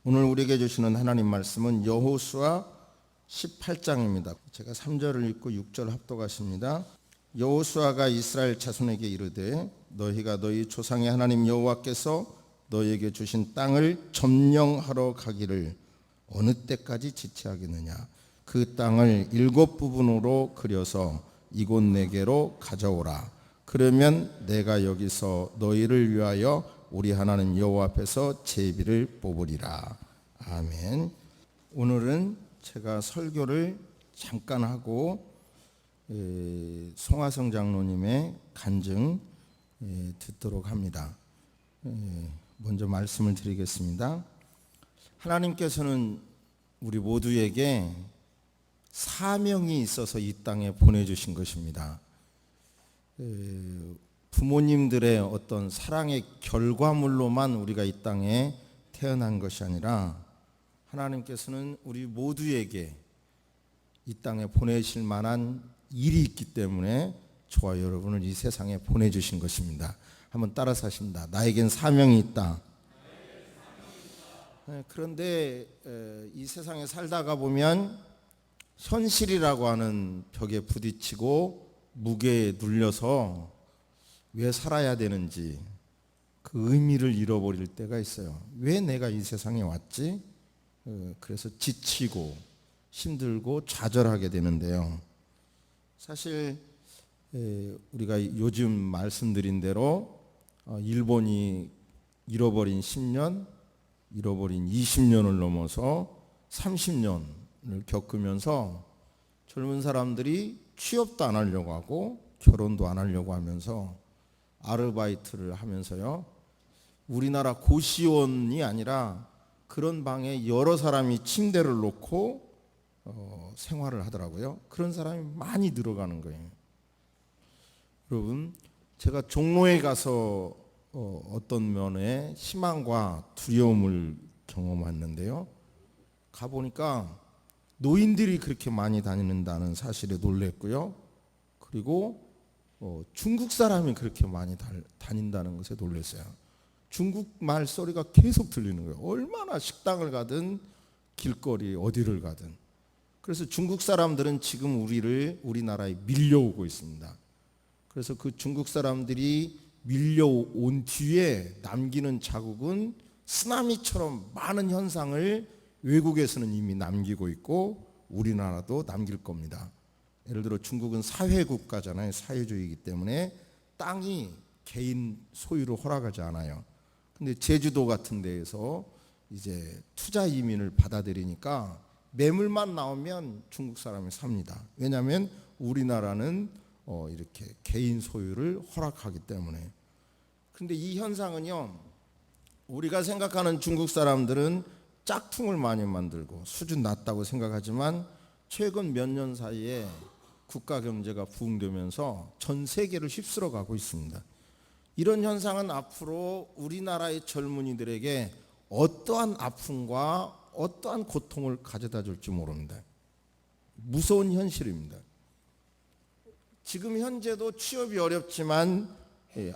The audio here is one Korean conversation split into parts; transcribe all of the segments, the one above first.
오늘 우리에게 주시는 하나님 말씀은 여호수아 18장입니다. 제가 3절을 읽고 6절 합독하십니다. 여호수아가 이스라엘 자손에게 이르되 너희가 너희 조상의 하나님 여호와께서 너희에게 주신 땅을 점령하러 가기를 어느 때까지 지체하겠느냐. 그 땅을 7부분으로 그려서 이곳 내게로 가져오라. 그러면 내가 여기서 너희를 위하여 우리 하나님 여호와 앞에서 제비를 뽑으리라. 아멘. 오늘은 제가 설교를 잠깐 하고 송하성 장로님의 간증 듣도록 합니다. 먼저 말씀을 드리겠습니다. 하나님께서는 우리 모두에게 사명이 있어서 이 땅에 보내주신 것입니다. 부모님들의 어떤 사랑의 결과물로만 우리가 이 땅에 태어난 것이 아니라 하나님께서는 우리 모두에게 이 땅에 보내실 만한 일이 있기 때문에 저와 여러분을 이 세상에 보내주신 것입니다. 한번 따라서 하십니다. 나에겐 사명이 있다. 그런데 이 세상에 살다가 보면 현실이라고 하는 벽에 부딪히고 무게에 눌려서 왜 살아야 되는지 그 의미를 잃어버릴 때가 있어요. 왜 내가 이 세상에 왔지? 그래서 지치고 힘들고 좌절하게 되는데요. 사실 우리가 요즘 말씀드린 대로 일본이 잃어버린 10년, 잃어버린 20년을 넘어서 30년을 겪으면서 젊은 사람들이 취업도 안 하려고 하고 결혼도 안 하려고 하면서 아르바이트를 하면서요. 우리나라 고시원이 아니라 그런 방에 여러 사람이 침대를 놓고 생활을 하더라고요. 그런 사람이 많이 늘어가는 거예요. 여러분, 제가 종로에 가서 어떤 면에 희망과 두려움을 경험했는데요. 가보니까 노인들이 그렇게 많이 다니는다는 사실에 놀랐고요. 그리고 중국 사람이 그렇게 많이 다닌다는 것에 놀랐어요. 중국 말소리가 계속 들리는 거예요. 얼마나 식당을 가든 길거리 어디를 가든. 그래서 중국 사람들은 지금 우리나라에 밀려오고 있습니다. 그래서 그 중국 사람들이 밀려온 뒤에 남기는 자국은 쓰나미처럼 많은 현상을 외국에서는 이미 남기고 있고 우리나라도 남길 겁니다. 예를 들어 중국은 사회국가잖아요. 사회주의이기 때문에 땅이 개인 소유로 허락하지 않아요. 근데 제주도 같은 데에서 이제 투자 이민을 받아들이니까 매물만 나오면 중국 사람이 삽니다. 왜냐하면 우리나라는 이렇게 개인 소유를 허락하기 때문에. 근데 이 현상은요, 우리가 생각하는 중국 사람들은 짝퉁을 많이 만들고 수준 낮다고 생각하지만 최근 몇 년 사이에 국가 경제가 부흥되면서 전 세계를 휩쓸어 가고 있습니다. 이런 현상은 앞으로 우리나라의 젊은이들에게 어떠한 아픔과 어떠한 고통을 가져다 줄지 모릅니다. 무서운 현실입니다. 지금 현재도 취업이 어렵지만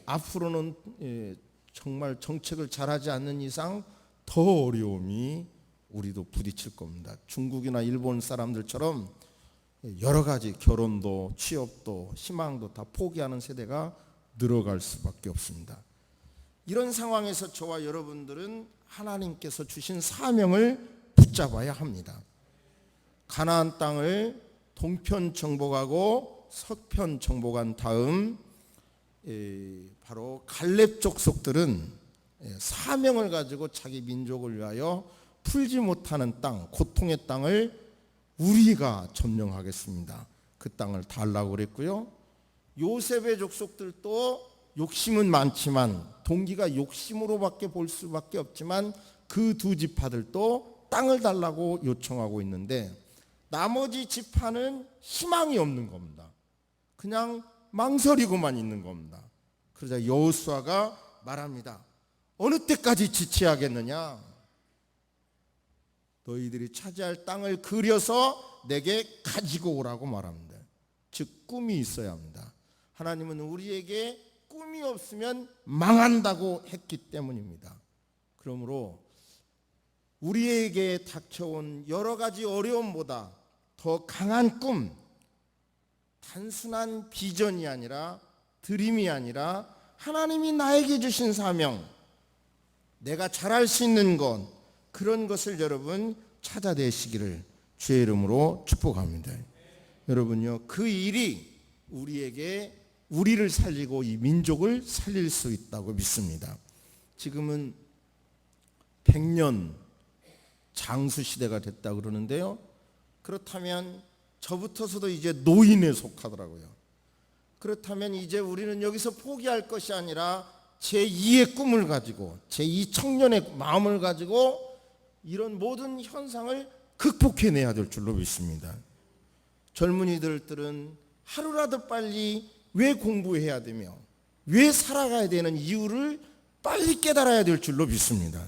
앞으로는 정말 정책을 잘하지 않는 이상 더 어려움이 우리도 부딪힐 겁니다. 중국이나 일본 사람들처럼 여러 가지 결혼도 취업도 희망도 다 포기하는 세대가 늘어갈 수밖에 없습니다. 이런 상황에서 저와 여러분들은 하나님께서 주신 사명을 붙잡아야 합니다. 가나안 땅을 동편 정복하고 서편 정복한 다음 바로 갈렙 족속들은 사명을 가지고 자기 민족을 위하여 풀지 못하는 땅, 고통의 땅을 우리가 점령하겠습니다. 그 땅을 달라고 그랬고요. 요셉의 족속들도 욕심은 많지만 동기가 욕심으로밖에 볼 수밖에 없지만 그 두 지파들도 땅을 달라고 요청하고 있는데 나머지 지파는 희망이 없는 겁니다. 그냥 망설이고만 있는 겁니다. 그러자 여호수아가 말합니다. 어느 때까지 지체하겠느냐? 너희들이 차지할 땅을 그려서 내게 가지고 오라고 말합니다. 즉 꿈이 있어야 합니다. 하나님은 우리에게 꿈이 없으면 망한다고 했기 때문입니다. 그러므로 우리에게 닥쳐온 여러 가지 어려움보다 더 강한 꿈, 단순한 비전이 아니라 드림이 아니라 하나님이 나에게 주신 사명, 내가 잘할 수 있는 것, 그런 것을 여러분 찾아내시기를 주의 이름으로 축복합니다. 여러분요, 그 일이 우리를 살리고 이 민족을 살릴 수 있다고 믿습니다. 지금은 100년 장수 시대가 됐다 그러는데요, 그렇다면 저부터서도 이제 노인에 속하더라고요. 그렇다면 이제 우리는 여기서 포기할 것이 아니라 제2의 꿈을 가지고, 제2 청년의 마음을 가지고 이런 모든 현상을 극복해내야 될 줄로 믿습니다. 젊은이들은 하루라도 빨리 왜 공부해야 되며 왜 살아가야 되는 이유를 빨리 깨달아야 될 줄로 믿습니다.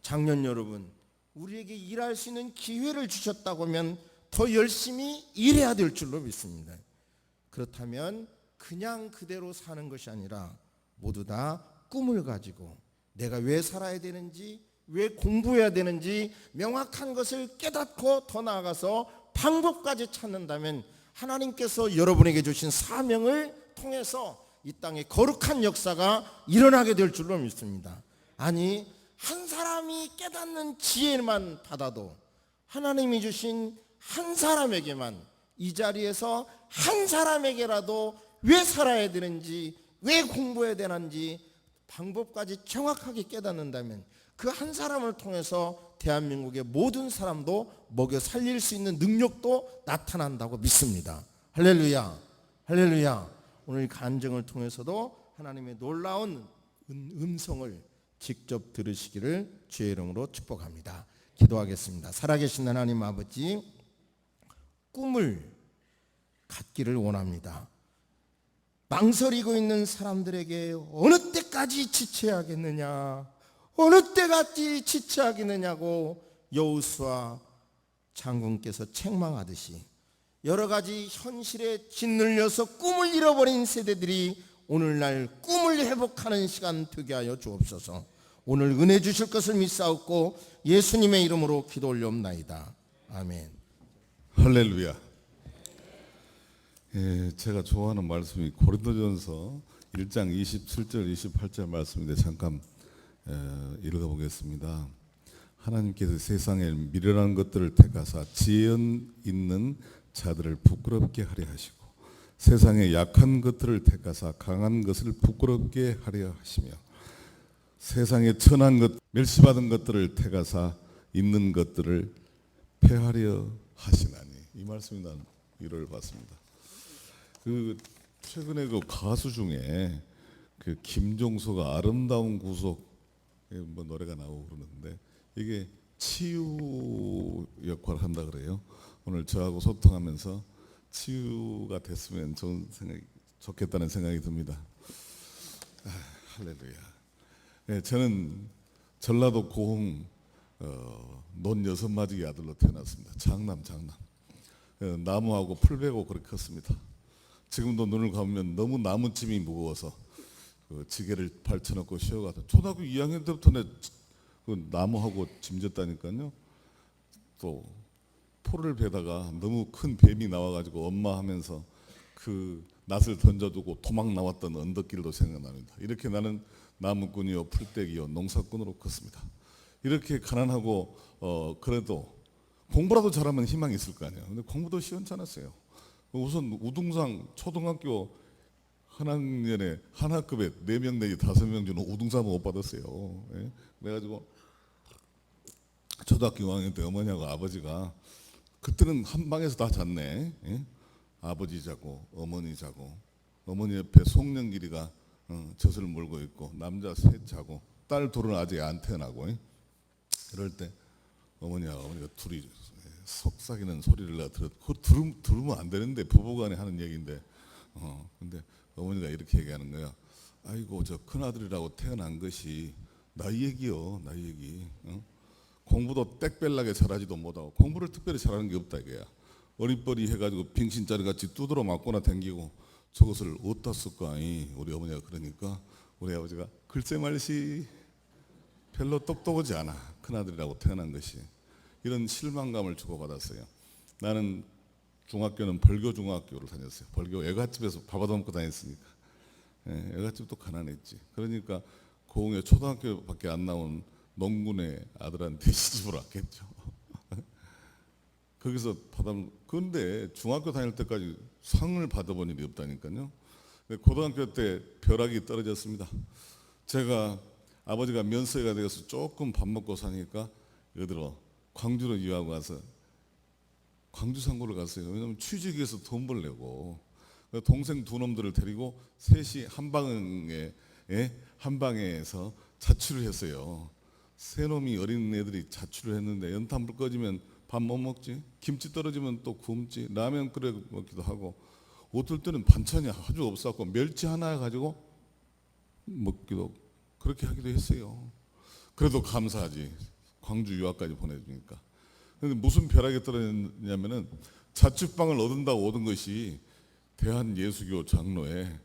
장년 여러분, 우리에게 일할 수 있는 기회를 주셨다고 하면 더 열심히 일해야 될 줄로 믿습니다. 그렇다면 그냥 그대로 사는 것이 아니라 모두 다 꿈을 가지고 내가 왜 살아야 되는지, 왜 공부해야 되는지 명확한 것을 깨닫고 더 나아가서 방법까지 찾는다면 하나님께서 여러분에게 주신 사명을 통해서 이 땅에 거룩한 역사가 일어나게 될 줄로 믿습니다. 아니, 한 사람이 깨닫는 지혜만 받아도 하나님이 주신 한 사람에게만, 이 자리에서 한 사람에게라도 왜 살아야 되는지, 왜 공부해야 되는지 방법까지 정확하게 깨닫는다면 그 한 사람을 통해서 대한민국의 모든 사람도 먹여 살릴 수 있는 능력도 나타난다고 믿습니다. 할렐루야, 할렐루야. 오늘 간증을 통해서도 하나님의 놀라운 음성을 직접 들으시기를 주의 이름으로 축복합니다. 기도하겠습니다. 살아계신 하나님 아버지, 꿈을 갖기를 원합니다. 망설이고 있는 사람들에게 어느 때까지 지체하겠느냐, 어느 때까지 지체하겠느냐고 여호수아 장군께서 책망하듯이 여러 가지 현실에 짓눌려서 꿈을 잃어버린 세대들이 오늘날 꿈을 회복하는 시간 되게 하여 주옵소서. 오늘 은혜 주실 것을 믿사옵고 예수님의 이름으로 기도 올려옵나이다. 아멘. 할렐루야. 예, 제가 좋아하는 말씀이 고린도전서 1장 27절 28절 말씀인데 잠깐 읽어보겠습니다. 하나님께서 세상에 미련한 것들을 택하사 지혜 있는 자들을 부끄럽게 하려 하시고 세상에 약한 것들을 택하사 강한 것을 부끄럽게 하려 하시며 세상에 천한 것 멸시받은 것들을 택하사 있는 것들을 폐하려 하시나니. 이 말씀이 난 위로를 받습니다. 최근에 그 가수 중에 그 김종서가 아름다운 구속 뭐 노래가 나오고 그러는데 이게 치유 역할을 한다 그래요. 오늘 저하고 소통하면서 치유가 됐으면 좋겠다는 생각이 듭니다. 할렐루야. 네, 저는 전라도 고흥 논 6마지기 아들로 태어났습니다. 장남. 나무하고 풀 베고 그렇게 컸습니다. 지금도 눈을 감으면 너무 나무찜이 무거워서 그 지게를 발쳐놓고 쉬어가서 초등학교 2학년 때부터 그 나무하고 짐졌다니까요. 또 포를 베다가 너무 큰 뱀이 나와가지고 엄마 하면서 그 낫을 던져두고 도망 나왔던 언덕길도 생각납니다. 이렇게 나는 나무꾼이요 풀떼기요 농사꾼으로 컸습니다. 이렇게 가난하고 그래도 공부라도 잘하면 희망이 있을 거 아니에요. 근데 공부도 시원찮았어요. 우선 우등상 초등학교 한 학년에 한 학급에 4명 내지 5명 주는 우등상 못 받았어요. 예? 그래가지고 초등학교 6학년 때 어머니하고 아버지가 그때는 한 방에서 다 잤네. 예? 아버지 자고 어머니 자고 어머니 옆에 송년길이가 젖을 물고 있고 남자 셋 자고 딸 둘은 아직 안 태어나고. 예? 그럴 때 어머니하고 어머니가 둘이 속삭이는 소리를 내가 그거 들으면 안 되는데 부부간에 하는 얘기인데 근데 어머니가 이렇게 얘기하는 거야. 아이고 저 큰아들이라고 태어난 것이 나이 얘기요, 나이 얘기. 공부도 땡뺄나게 잘하지도 못하고 공부를 특별히 잘하는 게 없다 이거야. 어리버리 해가지고 빙신짜리 같이 두드러 맞거나 댕기고 저것을 어디다 쓸까? 우리 어머니가 그러니까 우리 아버지가 글쎄 말시 별로 똑똑하지 않아. 큰아들이라고 태어난 것이. 이런 실망감을 주고받았어요. 나는 중학교는 벌교 중학교를 다녔어요. 벌교 애갓집에서 밥 얻어먹고 다녔으니까. 애갓집도 가난했지. 그러니까 고흥에 초등학교밖에 안 나온 농군의 아들한테 시집을 왔겠죠. 거기서 그런데 중학교 다닐 때까지 상을 받아본 일이 없다니까요. 고등학교 때 벼락이 떨어졌습니다. 제가 아버지가 면세가 되어서 조금 밥 먹고 사니까 어디로 광주로 유학 와서 광주 상고를 갔어요. 왜냐하면 취직해서 돈 벌려고. 동생 두 놈들을 데리고 셋이 한 방에서 자취를 했어요. 세 놈이 어린 애들이 자취를 했는데 연탄불 꺼지면 밥 못 먹지, 김치 떨어지면 또 굶지, 라면 끓여 먹기도 하고, 어떨 때는 반찬이 아주 없었고 멸치 하나 가지고 먹기도, 그렇게 하기도 했어요. 그래도 감사하지, 광주 유학까지 보내주니까. 근데 무슨 벼락이 떨어졌냐면은 자취방을 얻은다고 얻은 것이 대한예수교 장로의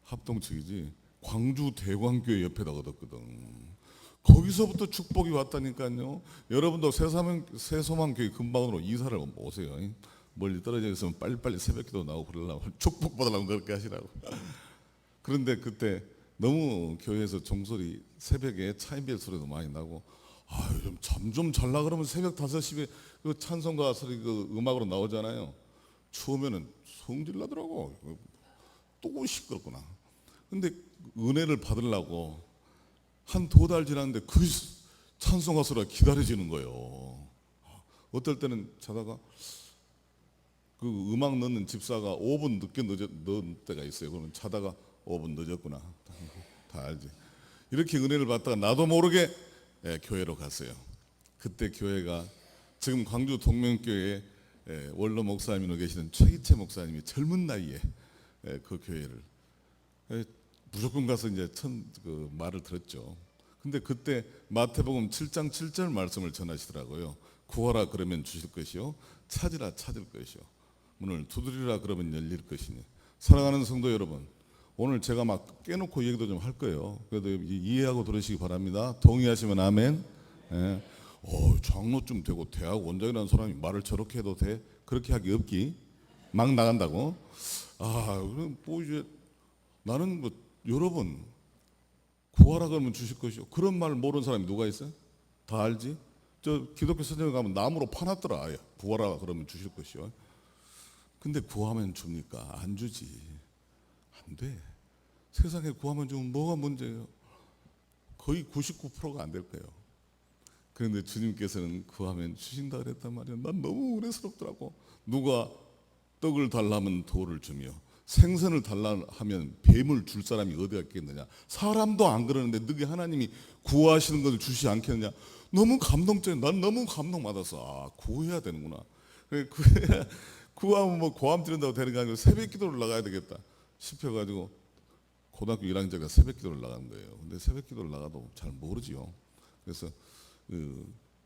합동측이지 광주 대광교회 옆에다 얻었거든. 거기서부터 축복이 왔다니까요. 여러분도 새소망교회 근방으로 이사를 오세요. 멀리 떨어져 있으면 빨리빨리 새벽기도 나오고 그러려고, 축복받으려면 그렇게 하시라고. 그런데 그때 너무 교회에서 종소리, 새벽에 차인벨 소리도 많이 나고, 잠 좀 잘라 그러면 새벽 5시에 그 찬송가 소리 그 음악으로 나오잖아요. 추우면은 성질 나더라고. 또 시끄럽구나. 근데 은혜를 받으려고 한 2달 지났는데 그 찬송가 소리가 기다려지는 거예요. 어떨 때는 자다가 그 음악 넣는 집사가 5분 늦게 넣은 때가 있어요. 그러면 자다가 5분 늦었구나. 다 알지. 이렇게 은혜를 받다가 나도 모르게 교회로 갔어요. 그때 교회가 지금 광주 동명교회 원로 목사님으로 계시는 최기채 목사님이 젊은 나이에 그 교회를 무조건 가서 이제 그 말을 들었죠. 근데 그때 마태복음 7장 7절 말씀을 전하시더라고요. 구하라 그러면 주실 것이요, 찾으라 찾을 것이요, 문을 두드리라 그러면 열릴 것이니. 사랑하는 성도 여러분, 오늘 제가 막 깨놓고 얘기도 좀 할 거예요. 그래도 이해하고 들으시기 바랍니다. 동의하시면 아멘. 장로쯤 되고 대학 원장이라는 사람이 말을 저렇게 해도 돼? 그렇게 하기 없기. 막 나간다고. 그럼 뭐 이제 나는 뭐 여러분 구하라 그러면 주실 것이요. 그런 말 모르는 사람이 누가 있어요? 다 알지? 저 기독교 서점에 가면 나무로 파놨더라. 구하라 그러면 주실 것이요. 근데 구하면 줍니까? 안 주지. 안 돼. 세상에 구하면 주면 뭐가 문제예요? 거의 99%가 안 될 거예요. 그런데 주님께서는 구하면 주신다 그랬단 말이에요. 난 너무 은혜스럽더라고. 누가 떡을 달라면 돌을 주며 생선을 달라 하면 뱀을 줄 사람이 어디가 있겠느냐. 사람도 안 그러는데 너희 하나님이 구하시는 것을 주시지 않겠느냐. 너무 감동적이야. 난 너무 감동받아서 구해야 되는구나. 구하면 뭐 고함 지른다고 되는 게 아니고 새벽 기도를 나가야 되겠다 싶어가지고 고등학교 1학년 때가 새벽 기도를 나간 거예요. 근데 새벽 기도를 나가도 잘 모르지요. 그래서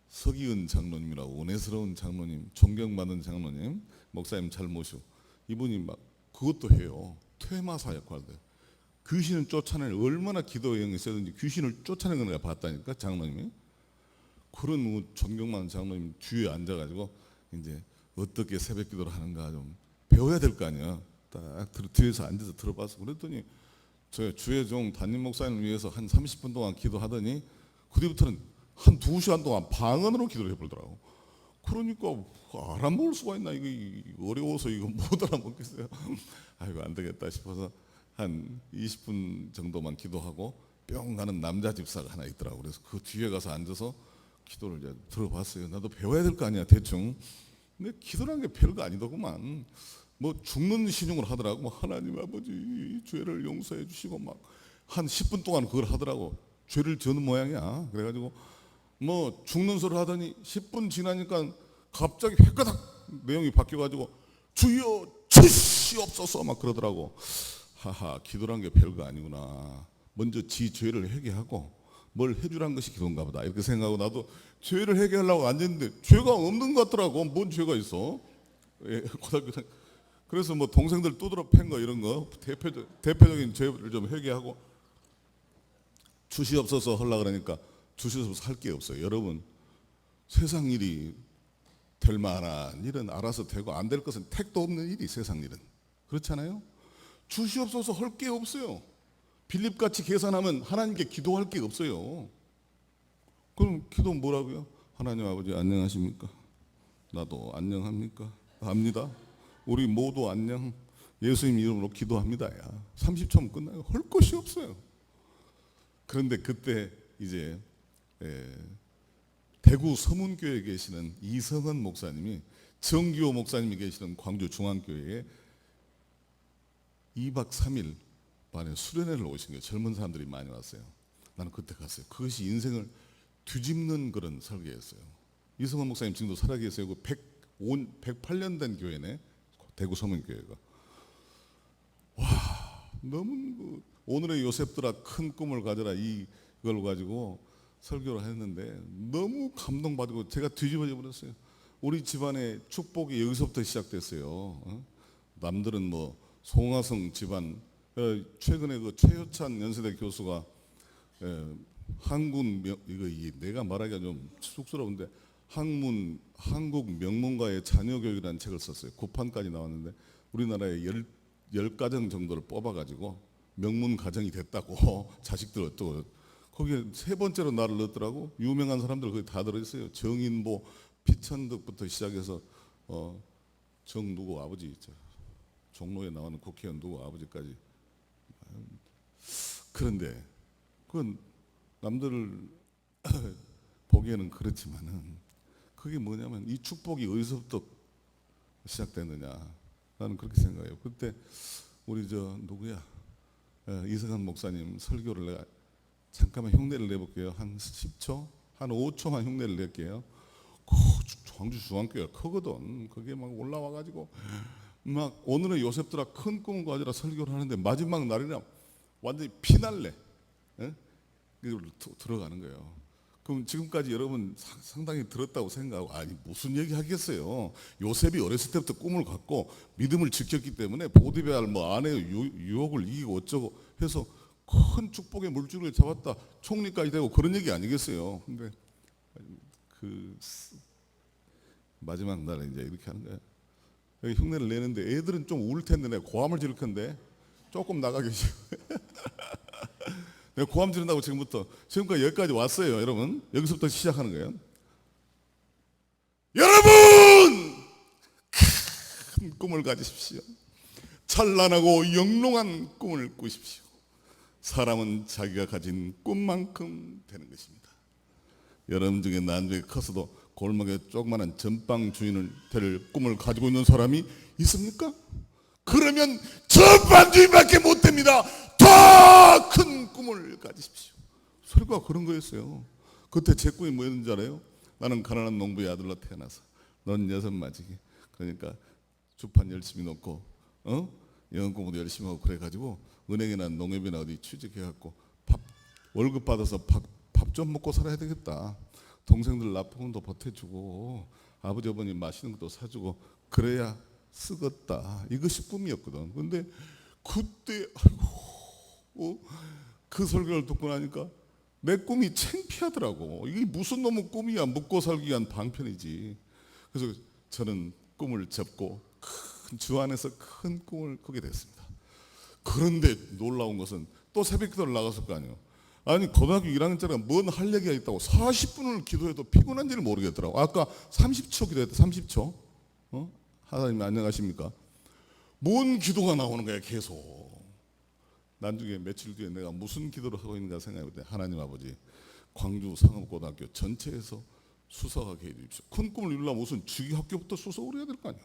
서기은 장로님이라고 은혜스러운 장로님, 존경받는 장로님, 목사님 잘 모시고, 이분이 막 그것도 해요. 퇴마사 역할도 해요. 귀신을 쫓아낼, 얼마나 기도의 영이 세든지 귀신을 쫓아내는 걸 봤다니까, 장로님이. 그런 존경받는 장로님 뒤에 앉아가지고 이제 어떻게 새벽 기도를 하는가 좀 배워야 될 거 아니야. 딱 뒤에서 앉아서 들어봤어. 그랬더니 저 주의 종 담임 목사님을 위해서 한 30분 동안 기도하더니 그 뒤부터는 한 2시간 동안 방언으로 기도를 해보더라고. 그러니까 알아먹을 수가 있나, 이거 어려워서 이거 못 알아먹겠어요. 아이고 안 되겠다 싶어서 한 20분 정도만 기도하고 뿅 가는 남자 집사가 하나 있더라고. 그래서 그 뒤에 가서 앉아서 기도를 이제 들어봤어요. 나도 배워야 될 거 아니야 대충. 근데 기도라는 게 별거 아니더구만. 뭐 죽는 신용을 하더라고. 뭐 하나님 아버지 죄를 용서해 주시고 막 한 10분 동안 그걸 하더라고. 죄를 지는 모양이야. 그래가지고 뭐 죽는 소리를 하더니 10분 지나니까 갑자기 획가닥 내용이 바뀌어가지고 주여 주시옵소서 막 그러더라고. 하하, 기도란 게 별거 아니구나. 먼저 지 죄를 회개하고 뭘 해주란 것이 기도인가 보다 이렇게 생각하고, 나도 죄를 회개하려고 앉았는데 죄가 없는 것 같더라고. 뭔 죄가 있어? 고등학교 때. 그래서 뭐 동생들 두드러 팬 거 이런 거 대표적인 죄를 좀 회개하고 주시옵소서 하려고 그러니까 주셔서 살 게 없어요. 여러분, 세상 일이 될 만한 일은 알아서 되고 안 될 것은 택도 없는 일이 세상 일은. 그렇잖아요? 주시옵소서 할 게 없어요. 빌립같이 계산하면 하나님께 기도할 게 없어요. 그럼 기도 뭐라고요? 하나님 아버지 안녕하십니까? 나도 안녕합니까? 합니다. 우리 모두 안녕. 예수님 이름으로 기도합니다. 야, 30초면 끝나요. 할 것이 없어요. 그런데 그때 이제 대구 서문교회에 계시는 이성은 목사님이, 정기호 목사님이 계시는 광주 중앙교회에 2박 3일 만에 수련회를 오신 거예요. 젊은 사람들이 많이 왔어요. 나는 그때 갔어요. 그것이 인생을 뒤집는 그런 설교였어요. 이성은 목사님 지금도 살아계세요. 108년 된 교회네, 대구 서문교회가. 너무 오늘의 요셉들아 큰 꿈을 가져라 이걸 가지고 설교를 했는데 너무 감동받고 제가 뒤집어져 버렸어요. 우리 집안의 축복이 여기서부터 시작됐어요. 남들은 뭐 송하성 집안, 최근에 그 최효찬 연세대 교수가 이거 내가 말하기가 좀 쑥스러운데 한국 명문가의 자녀 교육이라는 책을 썼어요. 9판까지 나왔는데 우리나라에 10가정 정도를 뽑아가지고 명문 가정이 됐다고 자식들 어쩌고 거기에 세 번째로 나를 넣었더라고. 유명한 사람들 거기 다 들어있어요. 정인보, 피천득부터 시작해서 정 누구 아버지 종로에 나오는 국회의원 누구 아버지까지. 그런데 그건 남들 보기에는 그렇지만은 그게 뭐냐면 이 축복이 어디서부터 시작되느냐, 나는 그렇게 생각해요. 그때 우리 누구야 이승환 목사님 설교를 내가 잠깐만 흉내를 내볼게요. 한 10초, 한 5초만 흉내를 낼게요. 광주 중앙교회가 크거든. 그게 막 올라와가지고 막 오늘의 요셉들아 큰 꿈을 가지라 설교를 하는데 마지막 날이나 완전히 피날레 이걸 들어가는 거예요. 그럼 지금까지 여러분 상당히 들었다고 생각하고, 아니 무슨 얘기 하겠어요. 요셉이 어렸을 때부터 꿈을 갖고 믿음을 지켰기 때문에 보디베알 뭐 아내의 유혹을 이기고 어쩌고 해서 큰 축복의 물줄을 잡았다, 총리까지 되고 그런 얘기 아니겠어요. 근데 그 마지막 날에 이제 이렇게 하는 거예요. 여기 흉내를 내는데 애들은 좀 울 텐데 내가 고함을 지를 건데 조금 나가 계시고 내가 고함 지른다고 지금까지 여기까지 왔어요. 여러분, 여기서부터 시작하는 거예요. 여러분, 큰 꿈을 가지십시오. 찬란하고 영롱한 꿈을 꾸십시오. 사람은 자기가 가진 꿈만큼 되는 것입니다. 여러분 중에 나중에 커서도 골목에 조그마한 전빵 주인을 될 꿈을 가지고 있는 사람이 있습니까? 그러면 전빵 주인밖에 못 됩니다. 더 큰 꿈을 가지십시오. 설교가 그런 거였어요. 그때 제 꿈이 뭐였는지 알아요? 나는 가난한 농부의 아들로 태어나서 넌 여섯 맞이기. 그러니까 주판 열심히 놓고 영어 공부도 열심히 하고 그래가지고 은행이나 농협이나 어디 취직해갖고 월급 받아서 밥 좀 먹고 살아야 되겠다. 동생들 납품도 보태주고 아버지 어머니 맛있는 것도 사주고 그래야 쓰겠다. 이것이 꿈이었거든. 근데 그때 그 설교를 듣고 나니까 내 꿈이 창피하더라고. 이게 무슨 놈의 꿈이야. 묵고 살기 위한 방편이지. 그래서 저는 꿈을 접고 주 안에서 큰 꿈을 꾸게 됐습니다. 그런데 놀라운 것은 또 새벽 기도를 나갔을 거 아니에요. 아니 고등학교 1학년짜리가 뭔 할 얘기가 있다고 40분을 기도해도 피곤한지를 모르겠더라고. 아까 30초 기도했다. 30초. 하나님 안녕하십니까? 뭔 기도가 나오는 거야 계속. 나중에 며칠 뒤에 내가 무슨 기도를 하고 있는가 생각해볼 때, 하나님 아버지 광주 상업고등학교 전체에서 수석하게 해주십시오. 큰 꿈을 이루려면 우선 주기학교부터 수석을 해야 될 거 아니야.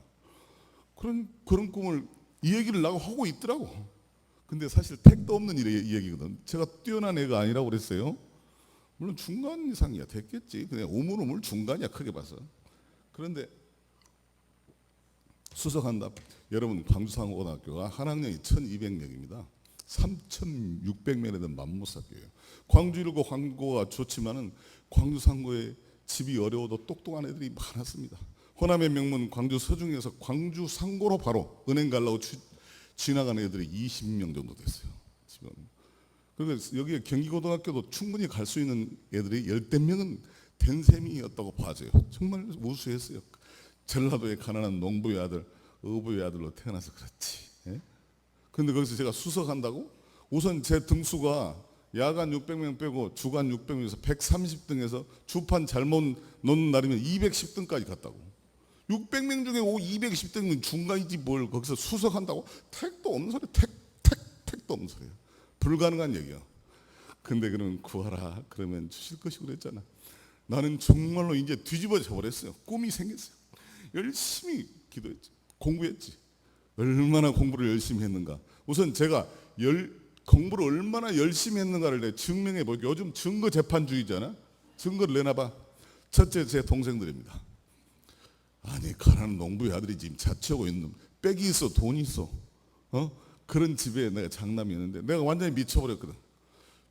그런 꿈을 이 얘기를 나가 하고 있더라고. 근데 사실 택도 없는 이 얘기거든. 제가 뛰어난 애가 아니라고 그랬어요. 물론 중간 이상이야 됐겠지. 그냥 우물우물 중간이야 크게 봐서. 그런데 수석한다. 여러분 광주상고등학교가 한 학년이 1200명입니다. 3600명에 대한 맘모사교예요. 광주 일고 광고가 좋지만은 광주 상고에 집이 어려워도 똑똑한 애들이 많았습니다. 호남의 명문 광주 서중에서 광주 상고로 바로 은행 가려고 지나가는 애들이 20명 정도 됐어요. 지금 그리고 여기에 경기고등학교도 충분히 갈 수 있는 애들이 10대명은 된 셈이었다고 봐져요. 정말 우수했어요. 전라도의 가난한 농부의 아들, 어부의 아들로 태어나서 그렇지. 예? 근데 거기서 제가 수석한다고? 우선 제 등수가 야간 600명 빼고 주간 600명에서 130등에서 주판 잘못 놓는 날이면 210등까지 갔다고. 600명 중에 210등은 중간이지 뭘 거기서 수석한다고? 택도 없는 소리, 택도 없는 소리야. 불가능한 얘기야. 근데 그러면 구하라 그러면 주실 것이고 그랬잖아. 나는 정말로 이제 뒤집어져 버렸어요. 꿈이 생겼어요. 열심히 기도했지. 공부했지. 얼마나 공부를 열심히 했는가. 우선 제가 공부를 얼마나 열심히 했는가를 내가 증명해 볼게요. 요즘 증거 재판주의잖아. 증거를 내놔봐. 첫째 제 동생들입니다. 아니 가난한 농부의 아들이 지금 자취하고 있는 빽이 있어 돈이 있어. 그런 집에 내가 장남이었는데 내가 완전히 미쳐버렸거든.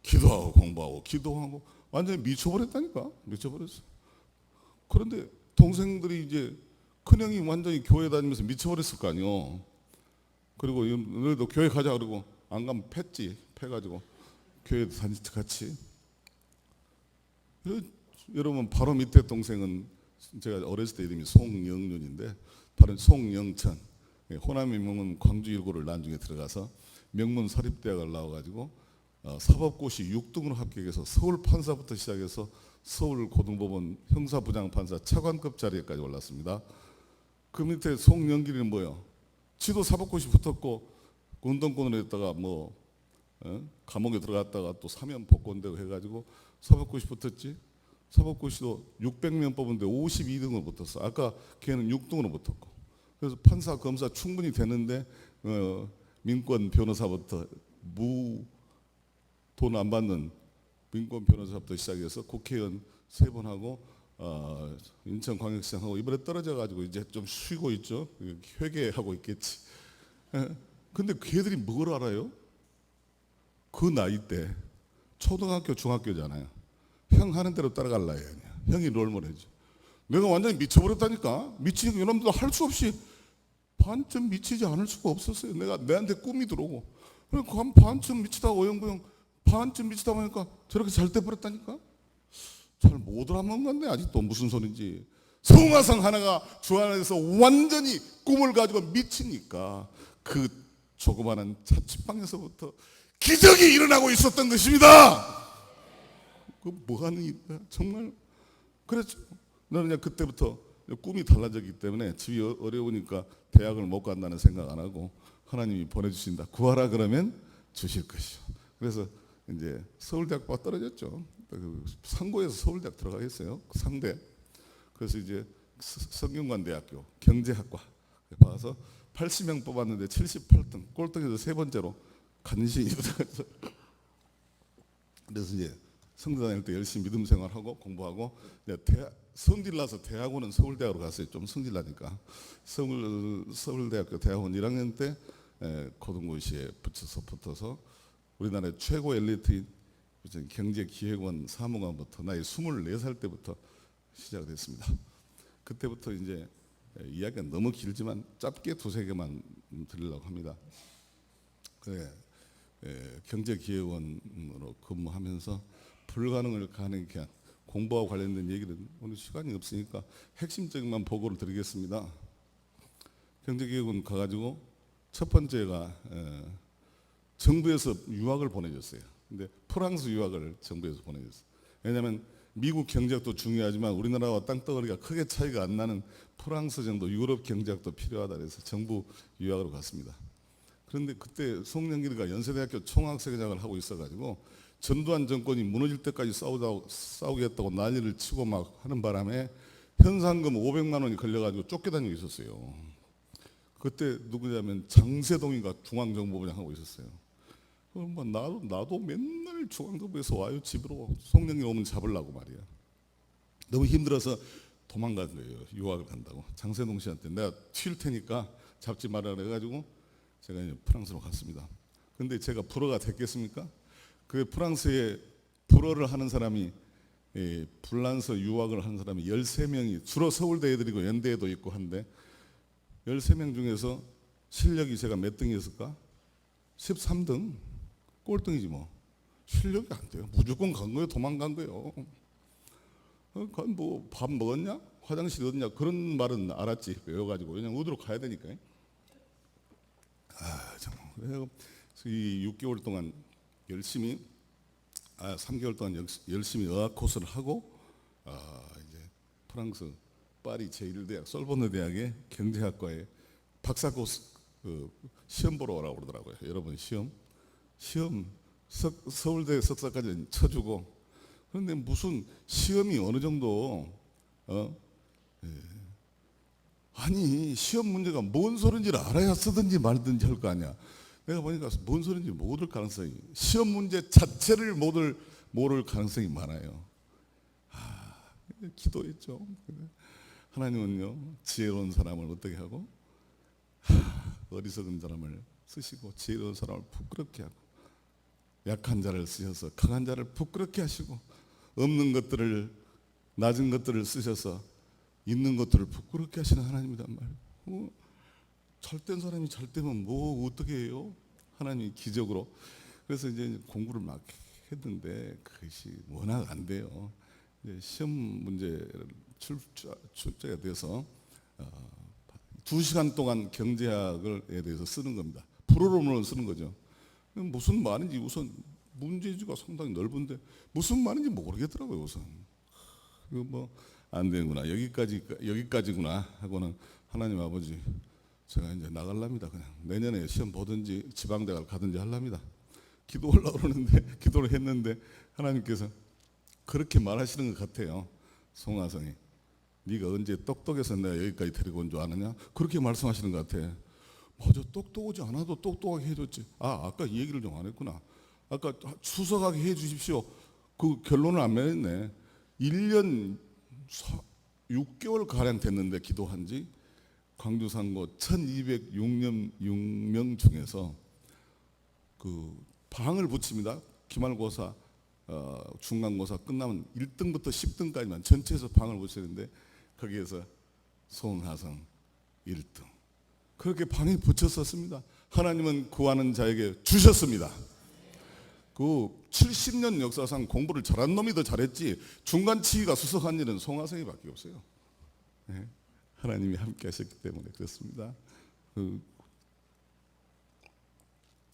기도하고 공부하고 기도하고 완전히 미쳐버렸다니까. 미쳐버렸어. 그런데 동생들이 이제 큰형이 완전히 교회 다니면서 미쳐버렸을 거 아니요. 그리고 너희도 교회 가자 그러고 안 가면 팼지. 패가지고 교회 다니지 같이. 여러분 바로 밑에 동생은 제가 어렸을 때 이름이 송영윤인데 바로 송영천. 호남의 명문 광주일고를 나중에 들어가서 명문 사립대학을 나와가지고 사법고시 6등으로 합격해서 서울판사부터 시작해서 서울고등법원 형사부장판사 차관급 자리에까지 올랐습니다. 그 밑에 송영길이는 뭐예요? 지도 사법고시 붙었고 운동권을 했다가 감옥에 들어갔다가 또 사면 복권되고 해가지고 사법고시 붙었지. 사법고시도 600명 뽑은데 52등으로 붙었어. 아까 걔는 6등으로 붙었고. 그래서 판사, 검사 충분히 되는데 민권 변호사부터 돈 안 받는 민권 변호사부터 시작해서 국회의원 3번 하고 인천광역시장하고 이번에 떨어져가지고 이제 좀 쉬고 있죠. 회개하고 있겠지. 근데 걔들이 뭘 알아요? 그 나이 때 초등학교, 중학교잖아요. 형 하는 대로 따라갈라 해. 형이 롤모델이죠. 내가 완전히 미쳐버렸다니까. 미치니까 이놈들도 할 수 없이 반쯤 미치지 않을 수가 없었어요. 내한테 꿈이 들어오고. 그러니까 한 반쯤 미치다가 오영부영 반쯤 미치다 보니까 저렇게 잘 돼버렸다니까. 잘 못 알아먹은 건데 아직도 무슨 소린지. 성화상 하나가 주 안에서 완전히 꿈을 가지고 미치니까 그 조그마한 자취방에서부터 기적이 일어나고 있었던 것입니다. 그 뭐하는 일이야 정말. 그랬죠. 나는 그냥 그때부터 꿈이 달라졌기 때문에 집이 어려우니까 대학을 못 간다는 생각 안 하고 하나님이 보내주신다. 구하라 그러면 주실 것이요. 그래서 이제 서울대학교가 떨어졌죠. 상고에서 서울대학 들어가겠어요. 상대. 그래서 이제 성균관대학교 경제학과 봐서 80명 뽑았는데 78등, 꼴등에서 3번째로 간신히 들어가서 그래서 이제 성대 다닐 때 열심히 믿음 생활하고 공부하고 성질 나서 대학원은 서울대학으로 갔어요. 좀 성질 나니까 서울대학교 대학원 1학년 때 고등고시에 붙어서 우리나라의 최고 엘리트인 경제기획원 사무관부터 나이 24살 때부터 시작됐습니다. 그때부터 이제 이야기가 너무 길지만 짧게 2-3개만 드리려고 합니다. 경제기획원으로 근무하면서 불가능을 가능케 한 공부와 관련된 얘기는 오늘 시간이 없으니까 핵심적인만 보고를 드리겠습니다. 경제기획원 가가지고 첫 번째가 정부에서 유학을 보내줬어요. 근데 프랑스 유학을 정부에서 보내줬어요. 왜냐하면 미국 경제학도 중요하지만 우리나라와 땅덩어리가 크게 차이가 안 나는 프랑스 정도 유럽 경제학도 필요하다 그래서 정부 유학으로 갔습니다. 그런데 그때 송영길이가 연세대학교 총학생회장을 하고 있어가지고 전두환 정권이 무너질 때까지 싸우겠다고 난리를 치고 막 하는 바람에 현상금 500만 원이 걸려가지고 쫓겨다니고 있었어요. 그때 누구냐면 장세동이가 중앙정보부장 하고 있었어요. 뭐 나도 맨날 중앙정부에서 와요 집으로. 송영길 오면 잡으려고 말이야. 너무 힘들어서 도망간 거예요. 유학을 간다고. 장세동 씨한테 내가 튈 테니까 잡지 말라 그래가지고 제가 이제 프랑스로 갔습니다. 근데 제가 불어가 됐겠습니까? 그 프랑스에 불어를 하는 사람이 불란서 유학을 하는 사람이 13명이 주로 서울대 애들이고 연대에도 있고 한데 13명 중에서 실력이 제가 몇 등이었을까? 13등? 꼴등이지 뭐. 실력이 안 돼요. 무조건 간 거예요. 도망간 거예요. 뭐 밥 먹었냐? 화장실 어딨냐? 그런 말은 알았지. 외워가지고. 왜냐면 어디로 가야 되니까. 정말. 그래서 이 6개월 동안 열심히 3개월 동안 열심히 어학 코스를 하고 이제 프랑스 파리 제1대학 솔보네 대학의 경제학과에 박사 코스 시험 보러 오라고 그러더라고요. 여러분 시험 서울대 석사까지 쳐주고 그런데 무슨 시험이 어느 정도 아니 시험 문제가 뭔 소린지를 알아야 쓰든지 말든지 할 거 아니야. 내가 보니까 뭔 소린지 모를 가능성이 시험 문제 자체를 모를 가능성이 많아요. 기도했죠. 하나님은요 지혜로운 사람을 어떻게 하고 어리석은 사람을 쓰시고 지혜로운 사람을 부끄럽게 하고 약한 자를 쓰셔서 강한 자를 부끄럽게 하시고 없는 것들을 낮은 것들을 쓰셔서 있는 것들을 부끄럽게 하시는 하나님이란 말이에요. 잘된 사람이 잘되면 뭐 어떻게 해요? 하나님이 기적으로. 그래서 이제 공부를 막 했는데 그것이 워낙 안 돼요. 이제 시험 문제 출제가 돼서 2시간 동안 경제학에 대해서 쓰는 겁니다. 불어로만 쓰는 거죠. 무슨 말인지 우선 문제지가 상당히 넓은데 무슨 말인지 모르겠더라고요. 우선 이거 뭐 안 되는구나 여기까지구나 하고는 하나님 아버지 제가 이제 나갈랍니다. 그냥 내년에 시험 보든지 지방대학을 가든지 할랍니다. 기도하려고 그러는데 기도를 했는데 하나님께서 그렇게 말하시는 것 같아요. 송하성이 네가 언제 똑똑해서 내가 여기까지 데리고 온 줄 아느냐? 그렇게 말씀하시는 것 같아. 맞아, 똑똑하지 않아도 똑똑하게 해줬지. 아까 이 얘기를 좀 안 했구나. 아까 수석하게 해주십시오. 그 결론을 안 맺었네. 1년 6개월 가량 됐는데 기도한 지 광주 상고 1206명 중에서 그 방을 붙입니다. 기말고사 중간고사 끝나면 1등부터 10등까지만 전체에서 방을 붙이는데 거기에서 손하성 1등. 그렇게 방에 붙였었습니다. 하나님은 구하는 자에게 주셨습니다. 그 70년 역사상 공부를 잘한 놈이 더 잘했지 중간치기가 수석한 일은 송하성이밖에 없어요. 네. 하나님이 함께 하셨기 때문에 그렇습니다.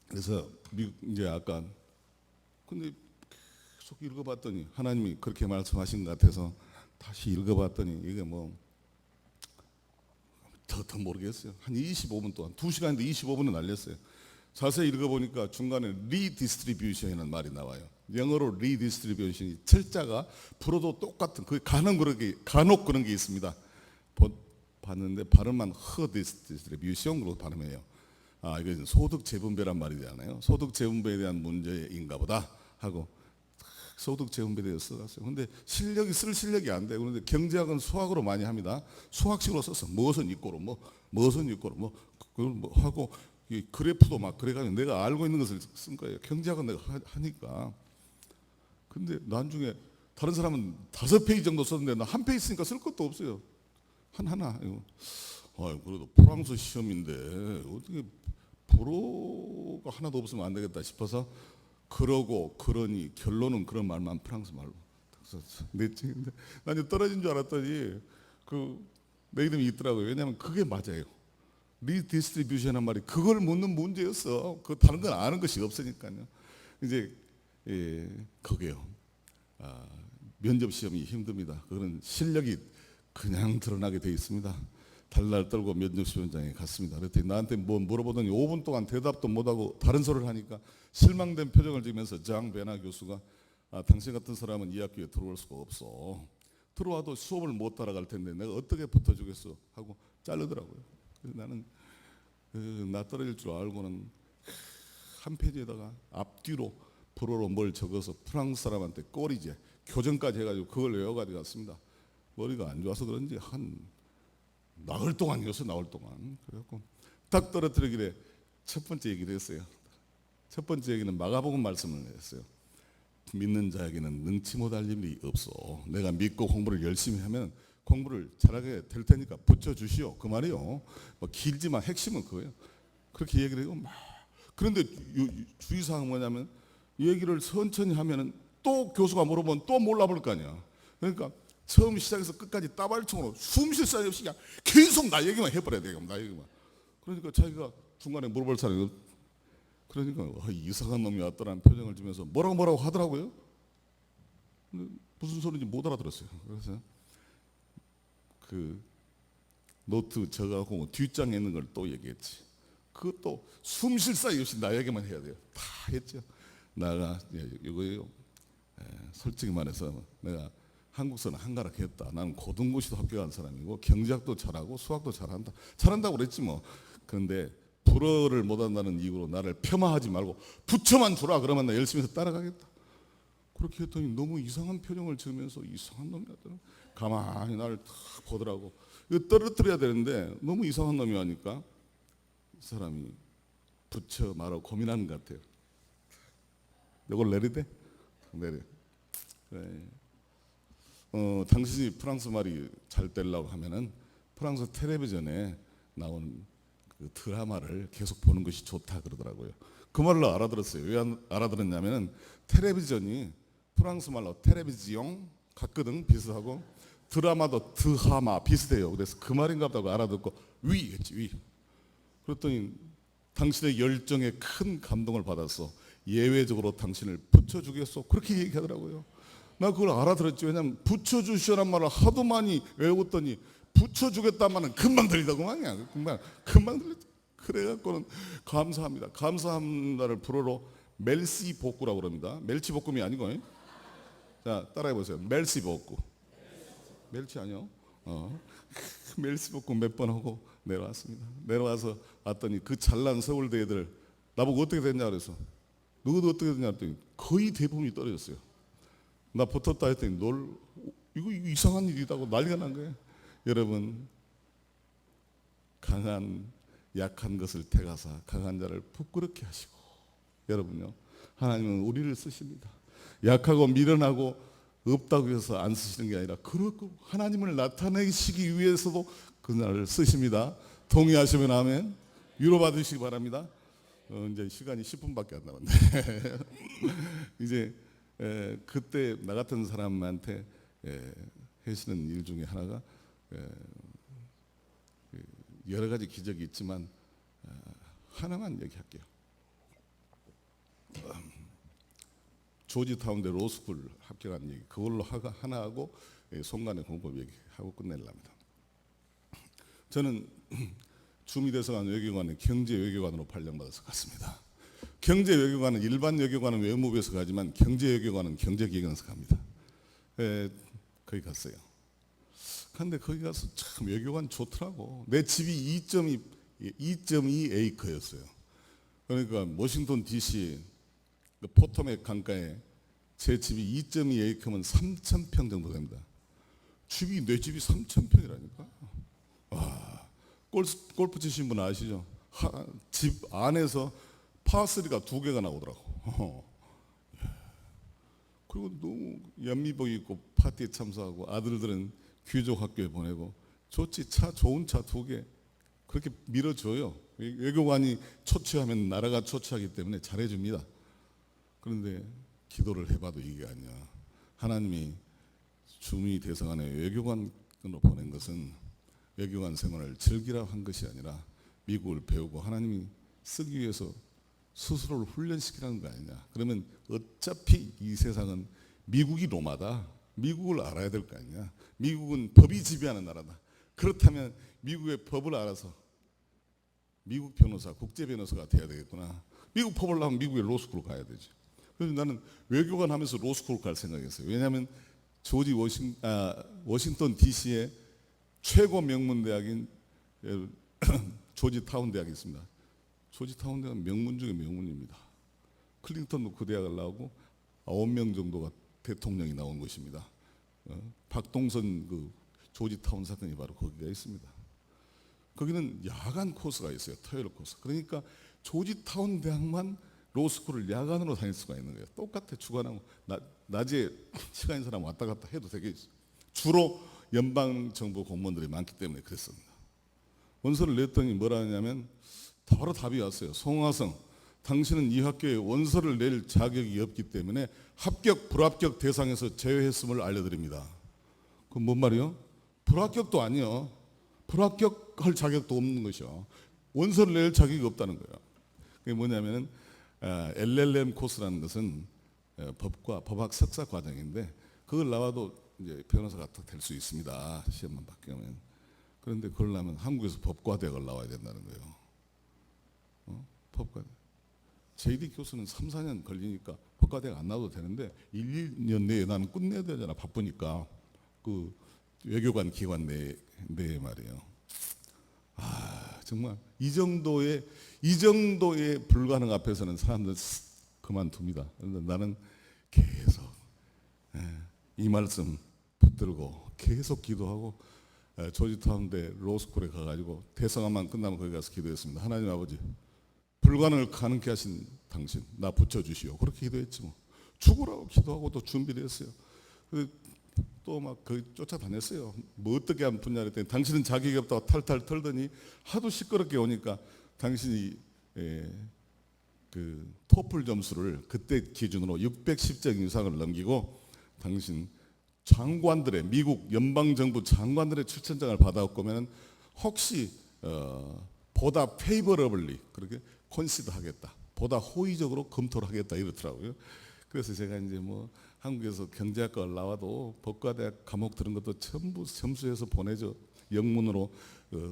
그래서 이제 아까 근데 계속 읽어봤더니 하나님이 그렇게 말씀하신 것 같아서 다시 읽어봤더니 이게 뭐 더 모르겠어요. 한 25분 동안 2시간인데 25분을 날렸어요. 자세히 읽어보니까 중간에 리디스트리뷰션이라는 말이 나와요. 영어로 리디스트리뷰션이 철자가 불어도 똑같은 그 간혹 그런 게 있습니다. 봤는데 발음만 허디스트리뷰션으로 발음해요. 이거 소득 재분배란 말이 되잖아요. 소득 재분배에 대한 문제인가 보다 하고 소득 재분배에 대해서 써갔어요. 근데 쓸 실력이 안 돼요. 그런데 경제학은 수학으로 많이 합니다. 수학식으로 써서 무엇은 이꼬로 무엇은 이꼬로 그걸 하고 이 그래프도 막 그래가지고 내가 알고 있는 것을 쓴 거예요. 경제학은 내가 하니까. 근데 나중에 다른 사람은 5페이지 정도 썼는데 나 한 페이지 쓰니까 쓸 것도 없어요. 하나. 그래도 프랑스 시험인데 어떻게 불어가 하나도 없으면 안 되겠다 싶어서 그러니 결론은 그런 말만 프랑스 말로 냈지. 근데 난 이제 떨어진 줄 알았더니 내 이름이 있더라고요. 왜냐하면 그게 맞아요. 리디스트리뷰션한 말이 그걸 묻는 문제였어. 그 다른 건 아는 것이 없으니까요. 이제 그게요. 면접 시험이 힘듭니다. 그거는 실력이 그냥 드러나게 돼 있습니다. 달날 떨고 면접시험장에 갔습니다. 그랬더니 나한테 뭐 물어보더니 5분 동안 대답도 못하고 다른 소리를 하니까 실망된 표정을 지으면서 장 베나 교수가 당신 같은 사람은 이 학교에 들어올 수가 없어. 들어와도 수업을 못 따라갈 텐데 내가 어떻게 붙어주겠어 하고 자르더라고요. 그래서 나는 나 떨어질 줄 알고는 한 페이지에다가 앞뒤로 불어로 뭘 적어서 프랑스 사람한테 꼬리제 교정까지 해가지고 그걸 외워가지고 갔습니다. 머리가 안 좋아서 그런지 한 나흘 동안이었어. 나흘 동안. 그래갖고 딱 떨어뜨리길래 첫 번째 얘기를 했어요. 첫 번째 얘기는 마가복음 말씀을 했어요. 믿는 자에게는 능치 못할 일이 없어. 내가 믿고 공부를 열심히 하면 공부를 잘하게 될 테니까 붙여주시오. 그 말이요. 뭐 길지만 핵심은 그거예요. 그렇게 얘기를 해요. 그런데 주의사항은 뭐냐면 얘기를 천천히 하면은 또 교수가 물어보면 또 몰라볼 거 아니야. 그러니까 처음 시작해서 끝까지 따발총으로 숨 쉴 사이 없이 그냥 계속 나 얘기만 해버려야 돼. 나 얘기만. 그러니까 자기가 중간에 물어볼 사람이 그러니까 이상한 놈이 왔더라는 표정을 주면서 뭐라고 하더라고요. 근데 무슨 소리인지 못 알아들었어요. 그래서 그 노트 적하고 뒷장에 있는 걸 또 얘기했지. 그것도 숨 쉴 사이 없이 나 얘기만 해야 돼요. 다 했죠. 나가 이거예요. 솔직히 말해서 내가 한국서는 한가락 했다. 나는 고등고시도 합격한 사람이고 경제학도 잘하고 수학도 잘한다고 그랬지 뭐. 그런데 불어를 못한다는 이유로 나를 폄하하지 말고 붙여만 주라 그러면 나 열심히 해서 따라가겠다. 그렇게 했더니 너무 이상한 표정을 지으면서 이상한 놈이었더라. 가만히 나를 탁 보더라고. 이거 떨어뜨려야 되는데 너무 이상한 놈이 하니까 이 사람이 붙여 말하고 고민하는 것 같아요. 이걸 내리대? 내려. 그래. 당신이 프랑스 말이 잘 되려고 하면은 프랑스 텔레비전에 나온 그 드라마를 계속 보는 것이 좋다 그러더라고요. 그 말로 알아들었어요. 왜 알아들었냐면은 텔레비전이 프랑스 말로 텔레비지용 같거든. 비슷하고 드라마도 드하마 비슷해요. 그래서 그 말인가 보다고 알아듣고 위 했지. 위. 그랬더니 당신의 열정에 큰 감동을 받아서 예외적으로 당신을 붙여주겠소 그렇게 얘기하더라고요. 나 그걸 알아들었지. 왜냐면 붙여주시라는 말을 하도 많이 외웠더니 붙여주겠다는 말은 금방 들리더구만요. 금방 들리죠. 그래갖고는 감사합니다. 감사합니다를 불어로 멜시 복구라고 그럽니다. 멸치 볶음이 아니고. 자 따라해보세요. 멜시 복구. 멸치 아니요? 멜시 볶음 몇 번 하고 내려왔습니다. 내려와서 왔더니 그 잘난 서울대 애들 나보고 어떻게 됐냐 그래서 너도 어떻게 됐냐 했더니 거의 대부분이 떨어졌어요. 나 붙었다 했더니 이거 이상한 일이라고 난리가 난 거예요. 여러분 강한 약한 것을 택하사 강한 자를 부끄럽게 하시고 여러분요 하나님은 우리를 쓰십니다. 약하고 미련하고 없다고 해서 안 쓰시는 게 아니라 그렇고 하나님을 나타내시기 위해서도 그날을 쓰십니다. 동의하시면 아멘. 위로받으시기 바랍니다. 이제 시간이 10분밖에 안 남았네. 이제 그때 나 같은 사람한테 하시는 일 중에 하나가 여러 가지 기적이 있지만 하나만 얘기할게요. 조지타운대 로스쿨 합격한 얘기 그걸로 하나 하고 송간의 공법 얘기하고 끝낼랍니다. 저는 주미대서관 외교관의 경제외교관으로 발령받아서 갔습니다. 경제외교관은 일반 외교관은 외무부에서 가지만 경제외교관은 경제기획원에서 갑니다. 거기 갔어요. 근데 거기 가서 참 외교관 좋더라고. 내 집이 2.2 에이커였어요. 그러니까 워싱턴 DC 그 포토맥 강가에 제 집이 2.2 에이커면 3,000평 정도 됩니다. 내 집이 3,000평이라니까. 와, 골프 치신 분 아시죠? 집 안에서 파3가 2개가 나오더라고. 그리고 너무 연미복 입고 파티에 참석하고 아들들은 귀족 학교에 보내고 좋지. 좋은 차 2개 그렇게 밀어줘요. 외교관이 초취하면 나라가 초취하기 때문에 잘해줍니다. 그런데 기도를 해봐도 이게 아니야. 하나님이 주미 대성안에 외교관으로 보낸 것은 외교관 생활을 즐기라 한 것이 아니라 미국을 배우고 하나님이 쓰기 위해서 스스로를 훈련시키라는 거 아니냐. 그러면 어차피 이 세상은 미국이 로마다. 미국을 알아야 될 거 아니냐. 미국은 법이 지배하는 나라다. 그렇다면 미국의 법을 알아서 미국 변호사, 국제 변호사가 돼야 되겠구나. 미국 법을 하면 미국의 로스쿨을 가야 되지. 그래서 나는 외교관 하면서 로스쿨 갈 생각이었어요. 왜냐하면 워싱턴 DC의 최고 명문 대학인 조지타운 대학이 있습니다. 조지타운 대학은 명문 중에 명문입니다. 클린턴도 그 대학을 나오고 9명 정도가 대통령이 나온 것입니다. 박동선 그 조지타운 사건이 바로 거기가 있습니다. 거기는 야간 코스가 있어요. 토요일 코스. 그러니까 조지타운 대학만 로스쿨을 야간으로 다닐 수가 있는 거예요. 똑같아. 주간하고 낮에 시간인 사람 왔다 갔다 해도 되게 있어요. 주로 연방정부 공무원들이 많기 때문에 그랬습니다. 원서를 냈더니 뭐라 하냐면 바로 답이 왔어요. 송화성 당신은 이 학교에 원서를 낼 자격이 없기 때문에 합격, 불합격 대상에서 제외했음을 알려드립니다. 그건 뭔 말이요? 불합격도 아니요. 불합격할 자격도 없는 것이요. 원서를 낼 자격이 없다는 거예요. 그게 뭐냐면은 LLM 코스라는 것은 법과 법학 석사 과정인데 그걸 나와도 이제 변호사가 될 수 있습니다. 시험만 합격하면. 그런데 그걸 나면 한국에서 법과대학을 나와야 된다는 거예요. 법과대. JD 교수는 3, 4년 걸리니까 법과대학 안 나와도 되는데 1, 2년 내에 나는 끝내야 되잖아. 바쁘니까. 그 외교관 기관 내에 말이에요. 정말 이 정도의 불가능 앞에서는 사람들 그만둡니다. 그런데 나는 계속 이 말씀 붙들고 계속 기도하고 조지타운대 로스쿨에 가가지고 대성함만 끝나면 거기 가서 기도했습니다. 하나님 아버지, 불가능을 가능케 하신 당신 나 붙여주시오. 그렇게 기도했지 뭐. 죽으라고 기도하고 또 준비를 했어요. 또 막 거기 쫓아다녔어요. 뭐 어떻게 하면 붙냐 그랬더니 당신은 자격이 없다고 탈탈 털더니 하도 시끄럽게 오니까 당신이 그 토플 점수를 그때 기준으로 610점 이상을 넘기고 당신 장관들의 미국 연방정부 장관들의 추천장을 받아오면 혹시 보다 페이버러블리 그렇게 컨시더 하겠다. 보다 호의적으로 검토를 하겠다 이렇더라고요. 그래서 제가 이제 뭐 한국에서 경제학과를 나와도 법과대학 과목 들은 것도 전부 점수해서 보내줘. 영문으로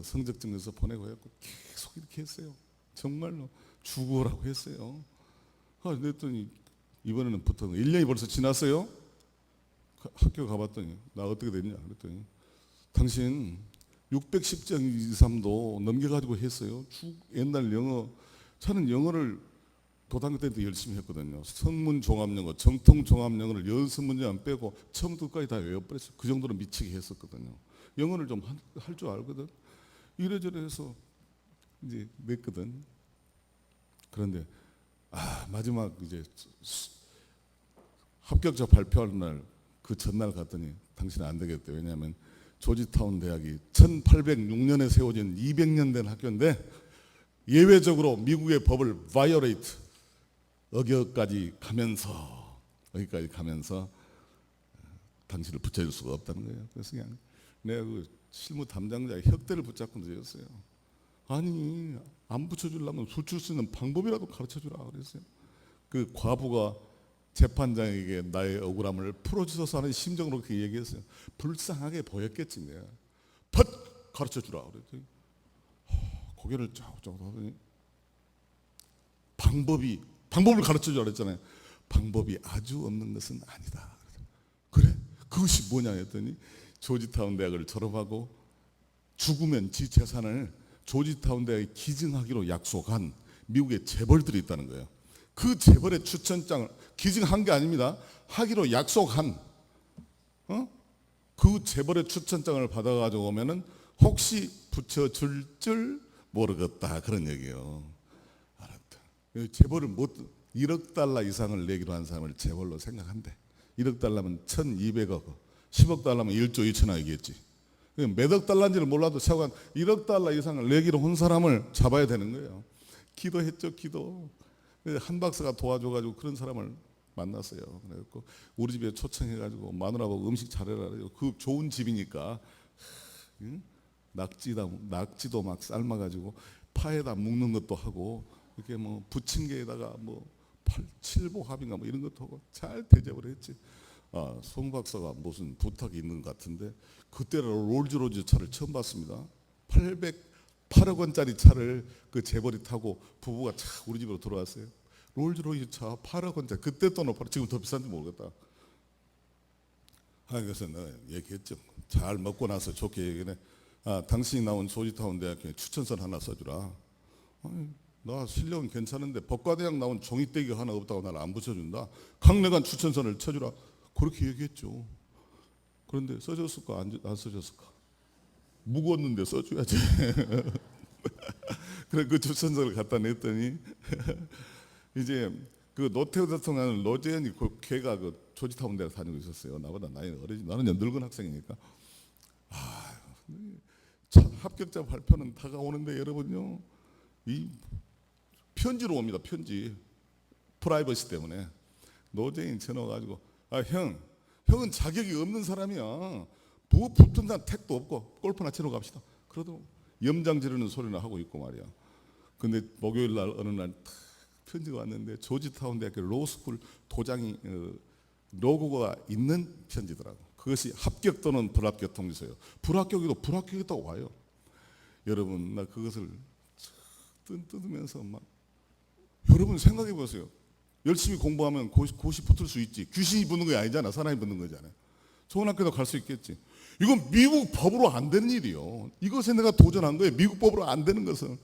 성적 증명서 보내고 했고 계속 이렇게 했어요. 정말로 죽어라고 했어요. 그랬더니 이번에는 붙어 1년이 벌써 지났어요. 학교 가봤더니 나 어떻게 됐냐 그랬더니 당신 610점 이상도 넘겨가지고 했어요. 옛날 영어 저는 영어를 고등학교 때도 열심히 했거든요. 성문 종합영어, 정통 종합영어를 6문제만 빼고 처음부터 끝까지 다 외워버렸어요. 그 정도로 미치게 했었거든요. 영어를 좀 할 줄 알거든. 이래저래 해서 이제 냈거든. 그런데 마지막 이제 합격자 발표하는 날 그 전날 갔더니 당신은 안 되겠대. 왜냐하면 조지타운 대학이 1806년에 세워진 200년 된 학교인데 예외적으로 미국의 법을 바이오레이트 여기까지 가면서 당신을 붙여줄 수가 없다는 거예요. 그래서 그냥 내가 그 실무 담당자의 혁대를 붙잡고 늦었어요. 아니 안 붙여주려면 수출 수 있는 방법이라도 가르쳐주라 그랬어요. 그 과부가 재판장에게 나의 억울함을 풀어주셔서 하는 심정으로 그렇게 얘기했어요. 불쌍하게 보였겠지 내가. 벗 가르쳐주라 그랬더니 고개를 쫙쫙 하더니 방법을 가르쳐주라 그랬잖아요. 방법이 아주 없는 것은 아니다. 그래? 그것이 뭐냐 했더니 조지타운 대학을 졸업하고 죽으면 지 재산을 조지타운 대학에 기증하기로 약속한 미국의 재벌들이 있다는 거예요. 그 재벌의 추천장을 기증한 게 아닙니다. 하기로 약속한 그 재벌의 추천장을 받아가지고 오면은 혹시 붙여줄 줄 모르겠다 그런 얘기예요. 알았다. 재벌을 1억 달러 이상을 내기로 한 사람을 재벌로 생각한대. 1억 달러면 1,200억, 10억 달러면 1조 2천억이겠지. 몇억 달러인지를 몰라도 최소한 1억 달러 이상을 내기로 한 사람을 잡아야 되는 거예요. 기도했죠, 기도. 한 박사가 도와줘가지고 그런 사람을 만났어요. 그래갖고 우리 집에 초청해가지고 마누라하고 음식 잘해라. 그 좋은 집이니까 낙지도 막 삶아가지고 파에다 묶는 것도 하고 이렇게 뭐 부침개에다가 뭐 7보합인가 뭐 이런 것도 하고 잘 대접을 했지. 송 박사가 무슨 부탁이 있는 것 같은데 그때로 롤즈로이스 차를 처음 봤습니다. 8억 원짜리 차를 그 재벌이 타고 부부가 착 우리 집으로 들어왔어요. 롤즈로이스 차 8억 원짜리. 그때 또 높아. 지금 더 비싼지 모르겠다. 그래서 내가 얘기했죠. 잘 먹고 나서 좋게 얘기해. 당신이 나온 조지타운 대학교에 추천서 하나 써주라. 아니, 나 실력은 괜찮은데 법과대학 나온 종이떼기 하나 없다고 나를 안 붙여준다. 강력한 추천서를 쳐주라. 그렇게 얘기했죠. 그런데 써줬을까 안 써줬을까? 묵었는데 써줘야지. 그래 그 추천서를 갖다 냈더니 이제 그 노태우 대통령은 노재현이 걔가 그 조지타운 대학 다니고 있었어요. 나보다 나이는 어리지. 나는 늙은 학생이니까. 합격자 발표는 다가오는데 여러분요, 이 편지로 옵니다. 편지. 프라이버시 때문에. 노재인 전화 가지고 형은 자격이 없는 사람이야. 뭐 붙은 난 택도 없고 골프나 치러 갑시다. 그래도 염장 지르는 소리나 하고 있고 말이야. 근데 목요일 날 어느 날 편지가 왔는데 조지타운 대학교 로스쿨 도장이 로고가 있는 편지더라고. 그것이 합격 또는 불합격 통지서예요. 불합격이다고 와요. 여러분, 나 그것을 뜯으면서 막, 여러분 생각해 보세요. 열심히 공부하면 고시 붙을 수 있지. 귀신이 붙는 게 아니잖아. 사람이 붙는 거잖아요. 좋은 학교도 갈 수 있겠지. 이건 미국 법으로 안 되는 일이요. 이것에 내가 도전한 거예요. 미국 법으로 안 되는 것은.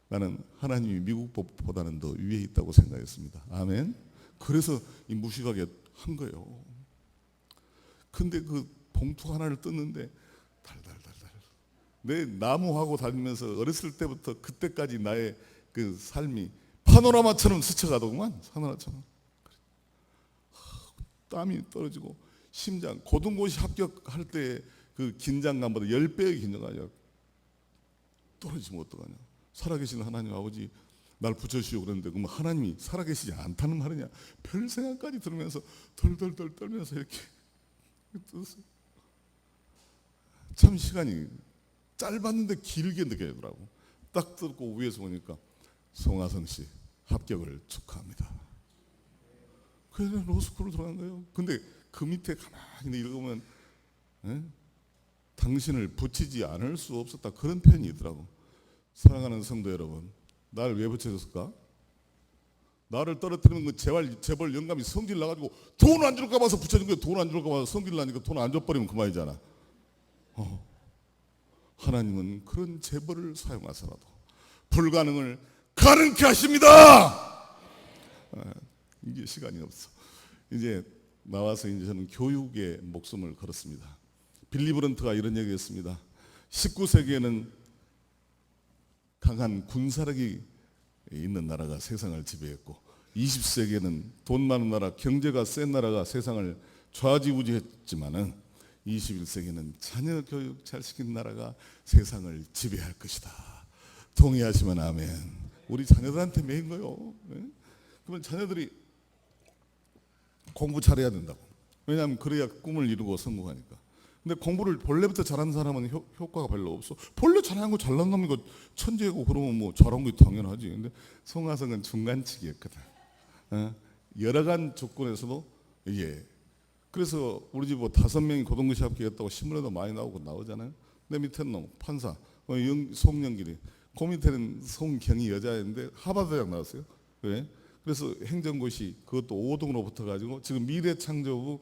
나는 하나님이 미국 법보다는 더 위에 있다고 생각했습니다. 아멘. 그래서 이 무식하게 한 거예요. 근데 그 봉투 하나를 뜯는데 달달달달. 내 나무하고 다니면서 어렸을 때부터 그때까지 나의 그 삶이 파노라마처럼 스쳐가더구만. 파노라마처럼. 땀이 떨어지고 심장, 고등고시 합격할 때 그 긴장감보다 10배의 긴장감이 떨어지면 어떡하냐. 살아계신 하나님 아버지 날 붙여주시오 그랬는데 그럼 하나님이 살아계시지 않다는 말이냐. 별 생각까지 들으면서 덜덜덜 떨면서 이렇게 떴어요. 참 시간이 짧았는데 길게 느껴지더라고. 딱 듣고 위에서 보니까 송하성 씨 합격을 축하합니다. 그래서 로스쿨로 들어간 거예요. 근데 그 밑에 가만히 읽으면 당신을 붙이지 않을 수 없었다. 그런 표현이 있더라고. 사랑하는 성도 여러분, 나를 왜 붙여줬을까? 나를 떨어뜨리는 그 재벌 영감이 성질 나가지고 돈 안 줄까 봐서 붙여준 거야. 돈 안 줄까 봐서 성질 나니까 돈 안 줘버리면 그만이잖아. 하나님은 그런 재벌을 사용하서라도 불가능을 가능케 하십니다. 이게 시간이 없어. 이제 나와서 이제 저는 교육에 목숨을 걸었습니다. 빌리 브런트가 이런 얘기했습니다. 19세기에는 강한 군사력이 있는 나라가 세상을 지배했고 20세기에는 돈 많은 나라, 경제가 센 나라가 세상을 좌지우지했지만은 21세기는 자녀 교육 잘 시킨 나라가 세상을 지배할 것이다. 동의하시면 아멘. 우리 자녀들한테 매인 거요. 그러면 자녀들이 공부 잘해야 된다고. 왜냐하면 그래야 꿈을 이루고 성공하니까. 근데 공부를 본래부터 잘하는 사람은 효과가 별로 없어. 본래 잘하는 거 잘난 놈이 거 천재고 그러면 뭐 잘한 게 당연하지. 근데 송하성은 중간치기였거든. 여러 간 조건에서도 그래서 우리 집 뭐 5명이 고등고시 합격했다고 신문에도 많이 나오잖아요. 내 밑에는 놈 판사, 송영길이, 그 밑에는 송경이 여자인데 하버드 대학 나왔어요. 왜? 그래서 행정고시 그것도 5등으로 붙어가지고 지금 미래창조부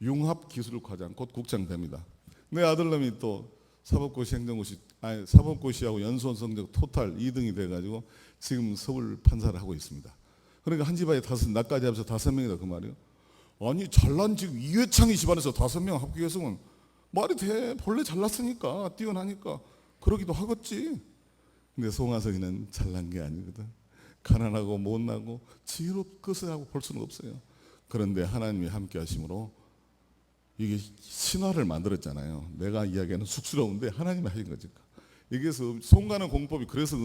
융합기술과장 곧 국장 됩니다. 내 아들놈이 또 사법고시하고 연수원 성적 토탈 2등이 돼가지고 지금 서울 판사를 하고 있습니다. 그러니까 한 집안에 나까지 합해서 5명이다 그 말이에요. 아니 잘난 지금 이회창이 집안에서 5명 합격했으면 말이 돼. 본래 잘났으니까 뛰어나니까 그러기도 하겠지. 근데 송하성이는 잘난 게 아니거든. 가난하고 못나고 지혜롭 것을 하고 볼 수는 없어요. 그런데 하나님이 함께 하심으로 이게 신화를 만들었잖아요. 내가 이야기하는 쑥스러운데 하나님이 하신 거죠. 이게 송간의 공법이 그래서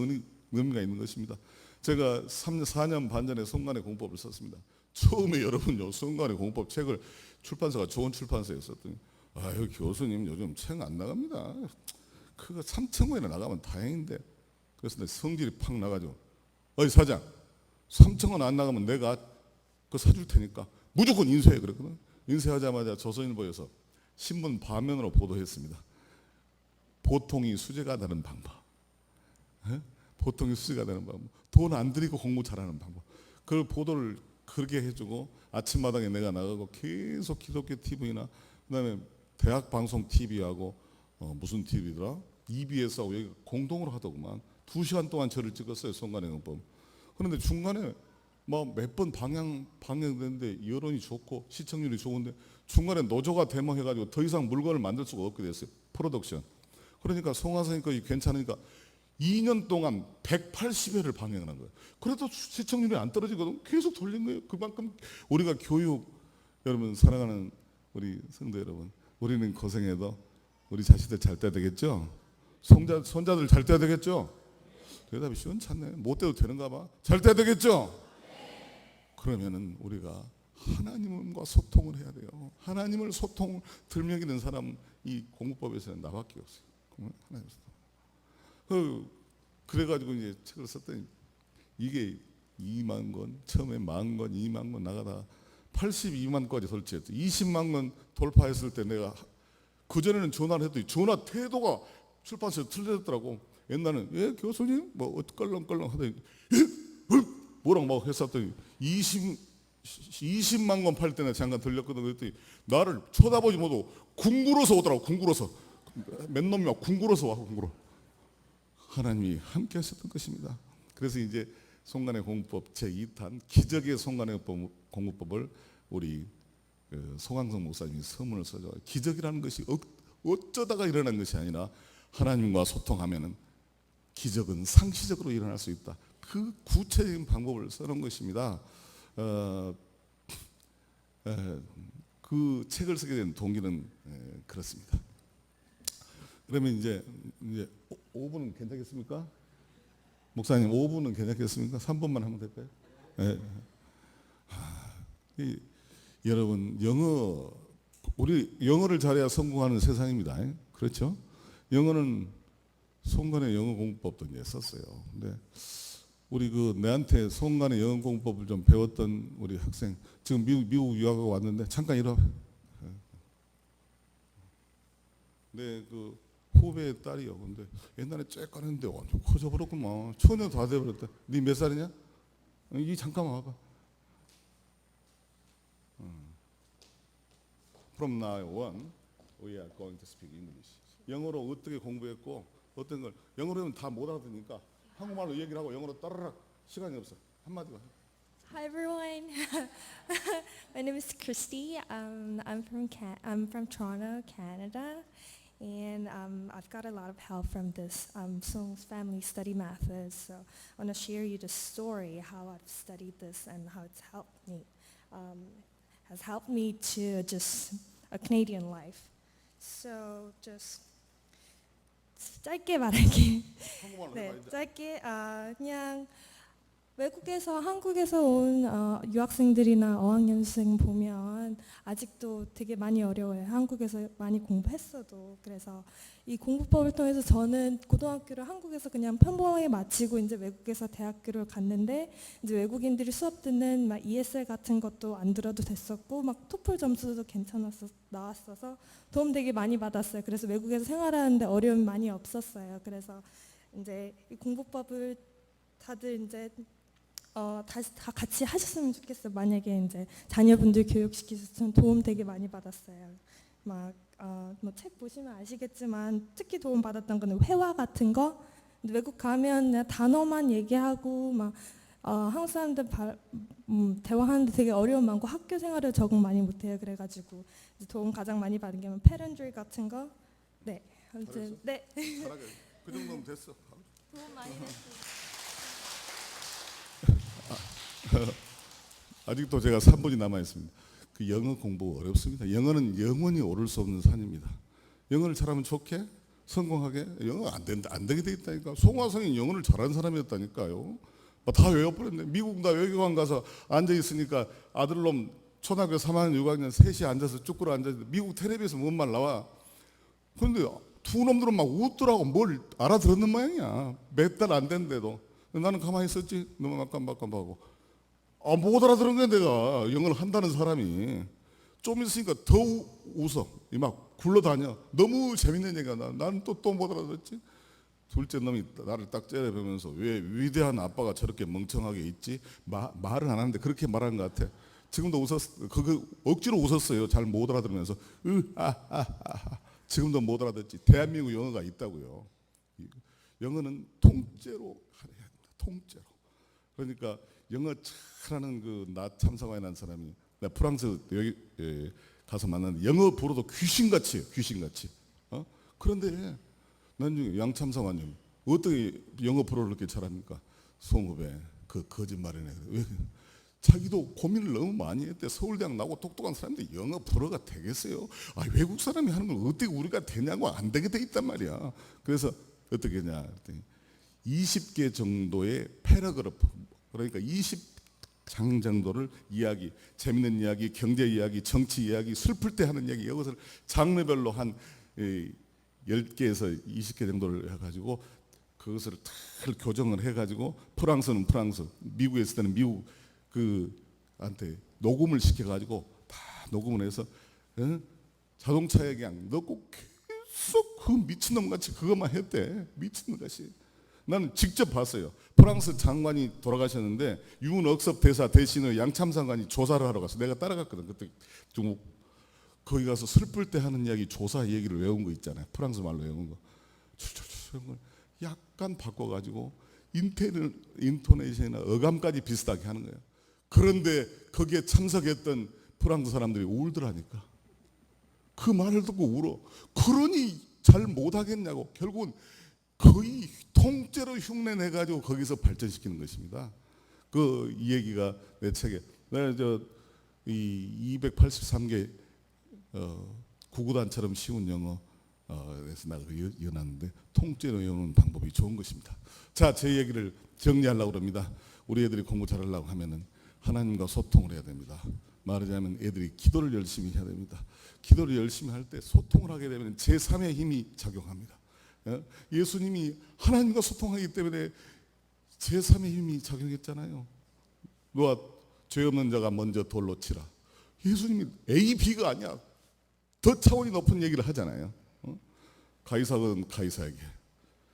의미가 있는 것입니다. 제가 4년 반 전에 송간의 공법을 썼습니다. 처음에 여러분요 송간의 공법 책을 출판사가 좋은 출판사였었더니 아유 교수님 요즘 책 안 나갑니다. 그거 3,000원이나 나가면 다행인데. 그래서 내 성질이 팍 나가지고 어이 사장 3,000원 안 나가면 내가 그거 사줄 테니까 무조건 인쇄해 그랬거든. 인쇄하자마자 조선일보에서 신문 반면으로 보도했습니다. 보통이 수재가 되는 방법. 보통이 수재가 되는 방법. 돈 안 들이고 공부 잘하는 방법. 그 보도를 그렇게 해주고 아침마당에 내가 나가고 계속 기독교 TV나 그다음에 대학 방송 TV하고 무슨 TV더라? EBS하고 여기 공동으로 하더구만. 2시간 동안 저를 찍었어요. 송간의 공법. 그런데 중간에 몇 번 방영됐는데 여론이 좋고 시청률이 좋은데 중간에 노조가 대모해가지고 더 이상 물건을 만들 수가 없게 됐어요. 프로덕션. 그러니까 송하성이 거의 괜찮으니까 2년 동안 180회를 방영을 한 거예요. 그래도 시청률이 안 떨어지거든. 계속 돌린 거예요. 그만큼 우리가 교육, 여러분 사랑하는 우리 성도 여러분, 우리는 고생해도 우리 자식들 잘 돼야 되겠죠? 손자들 잘 돼야 되겠죠? 대답이 시원찮네. 못 돼도 되는가 봐. 잘 돼야 되겠죠? 그러면은 우리가 하나님과 소통을 해야 돼요. 하나님을 소통을 들먹이는 사람 이 공부법에서는 나밖에 없어요. 하나님 소통. 그래가지고 이제 책을 썼더니 이게 2만 권, 처음에 10,000권, 2만 권 나가다 82만 권까지 설치했죠. 20만 권 돌파했을 때 내가 그전에는 전화를 했더니 전화 태도가 출판사에서 틀려졌더라고. 옛날에는 예 교수님 뭐 껄렁껄렁 하더니 뭐랑 막 했었더니 20만 권 팔 때나 잠깐 들렸거든. 그랬더니 나를 쳐다보지 못하고 궁굴어서 오더라고. 궁굴어서 맨 놈이 막 궁굴어서 와. 궁굴어. 하나님이 함께 하셨던 것입니다. 그래서 이제 송간의 공부법 제2탄 기적의 송간의 공부법을 우리 송강성 목사님이 서문을 써줘. 기적이라는 것이 어쩌다가 일어난 것이 아니라 하나님과 소통하면은 기적은 상시적으로 일어날 수 있다. 그 구체적인 방법을 써놓은 것입니다. 그 책을 쓰게 된 동기는 그렇습니다. 그러면 이제 5분은 괜찮겠습니까? 목사님 5분은 괜찮겠습니까? 3분만 하면 될까요? 여러분 우리 영어를 잘해야 성공하는 세상입니다. 그렇죠? 영어는 송간의 영어 공부법도 이제 썼어요. 근데 우리 내한테 송간의 영어 공부법을 좀 배웠던 우리 학생 지금 미국 유학하고 왔는데 잠깐 이리 와. 내 후배의 딸이요. 근데 옛날에 쬐까는데 완전 커져버렸구만. 처녀 다 돼버렸다. 네 몇 살이냐? 이 잠깐만 와봐. From now on, we are going to speak English. 영어로 어떻게 공부했고 어떤 걸 영어로 하면 다 못 알아듣으니까 한국말로 얘기를 하고 영어로 따르락 시간이 없어. 한마디만. Hi everyone. My name is Christy. I'm from Toronto, Canada, and I've got a lot of help from this Song's family study methods. So I want to share you the story how I've studied this and how it's helped me. Has helped me to just a Canadian life. So just 짧게 말할게. 한국말로 네, 해봐. 짧게 그냥 외국에서 한국에서 온 유학생들이나 어학연수생 보면 아직도 되게 많이 어려워요. 한국에서 많이 공부했어도. 그래서 이 공부법을 통해서 저는 고등학교를 한국에서 그냥 평범하게 마치고 이제 외국에서 대학교를 갔는데 이제 외국인들이 수업 듣는 막 ESL 같은 것도 안 들어도 됐었고 막 토플 점수도 나왔어서 도움 되게 많이 받았어요. 그래서 외국에서 생활하는데 어려움이 많이 없었어요. 그래서 이제 이 공부법을 다들 이제 다 같이 하셨으면 좋겠어요. 만약에 이제 자녀분들 교육시키셨으면 도움 되게 많이 받았어요. 막 뭐 책 보시면 아시겠지만 특히 도움 받았던 거는 회화 같은 거. 외국 가면 그냥 단어만 얘기하고 막 한국 사람들 대화하는데 되게 어려움 많고 학교 생활을 적응 많이 못해요. 그래가지고 이제 도움 가장 많이 받은 게 패런드리 같은 거. 네, 아무튼 네. 잘하게. 그 정도면 됐어. 도움 많이 됐어요. 아직도 제가 3분이 남아 있습니다. 그 영어 공부 어렵습니다. 영어는 영원히 오를 수 없는 산입니다. 영어를 잘하면 좋게 성공하게 영어 안 되게 돼 있다니까. 송화성이 영어를 잘하는 사람이었다니까요. 다 외워버렸네. 미국 나 외교관 가서 앉아 있으니까 아들놈 초등학교 3학년 6학년 셋이 앉아서 쭈꾸러 앉아 있는데 미국 텔레비에서 뭔 말 나와. 그런데 두 놈들은 막 웃더라고. 뭘 알아들었는 모양이야. 몇 달 안 됐는데도. 나는 가만히 있었지. 너무 깜깜하고. 못 알아들은 거야 내가. 영어를 한다는 사람이. 좀 있으니까 더 웃어. 막 굴러다녀. 너무 재밌는 얘기가 나는 또 못 알아들었지. 둘째 놈이 나를 딱 째려보면서 왜 위대한 아빠가 저렇게 멍청하게 있지? 말은 안 하는데 그렇게 말하는 것 같아. 지금도 억지로 웃었어요. 잘 못 알아들으면서. 지금도 못 알아듣지. 대한민국 영어가 있다고요. 영어는 통째로 해야 된다. 통째로. 그러니까 영어 잘하는 나 참사관에 난 사람이 나 프랑스 여기 가서 만났는데 영어 불어도 귀신같이 해요. 귀신같이. 그런데 난 양참사관님 어떻게 영어 불어를 그렇게 잘합니까? 송후배 그 거짓말이네. 왜? 자기도 고민을 너무 많이 했대. 서울대학 나오고 똑똑한 사람인데 영어 불어가 되겠어요? 외국 사람이 하는 걸 어떻게 우리가 되냐고 안 되게 돼 있단 말이야. 그래서 어떻게 했냐 그랬더니 20개 정도의 패러그래프, 그러니까 20장 정도를 이야기, 재밌는 이야기, 경제 이야기, 정치 이야기, 슬플 때 하는 이야기, 이것을 장르별로 한 10개에서 20개 정도를 해가지고 그것을 잘 교정을 해가지고 프랑스는 프랑스, 미국에 있을 때는 미국 한테 녹음을 시켜가지고 다 녹음을 해서 자동차 얘기양 넣고 계속 그 미친놈같이 그것만 했대. 미친놈같이. 나는 직접 봤어요. 프랑스 장관이 돌아가셨는데 윤억섭 대사 대신에 양참상관이 조사를 하러 갔어. 내가 따라갔거든. 그때 중국 거기 가서 슬플 때 하는 이야기, 조사 얘기를 외운 거 있잖아요. 프랑스 말로 외운 거. 약간 바꿔가지고 인토네이션이나 어감까지 비슷하게 하는 거예요. 그런데 거기에 참석했던 프랑스 사람들이 울더라니까. 그 말을 듣고 울어. 그러니 잘 못하겠냐고. 결국은 거의 통째로 흉내내가지고 거기서 발전시키는 것입니다. 이 얘기가 내 책에, 내가 이 283개 구구단처럼 쉬운 영어에서 내가 이어놨는데 통째로 외우는 방법이 좋은 것입니다. 자, 제 얘기를 정리하려고 합니다. 우리 애들이 공부 잘하려고 하면은 하나님과 소통을 해야 됩니다. 말하자면 애들이 기도를 열심히 해야 됩니다. 기도를 열심히 할 때 소통을 하게 되면 제3의 힘이 작용합니다. 예수님이 하나님과 소통하기 때문에 제3의 힘이 작용했잖아요. 너와 죄 없는 자가 먼저 돌로 치라. 예수님이 A, B가 아니야. 더 차원이 높은 얘기를 하잖아요. 가이사 것은 가이사에게,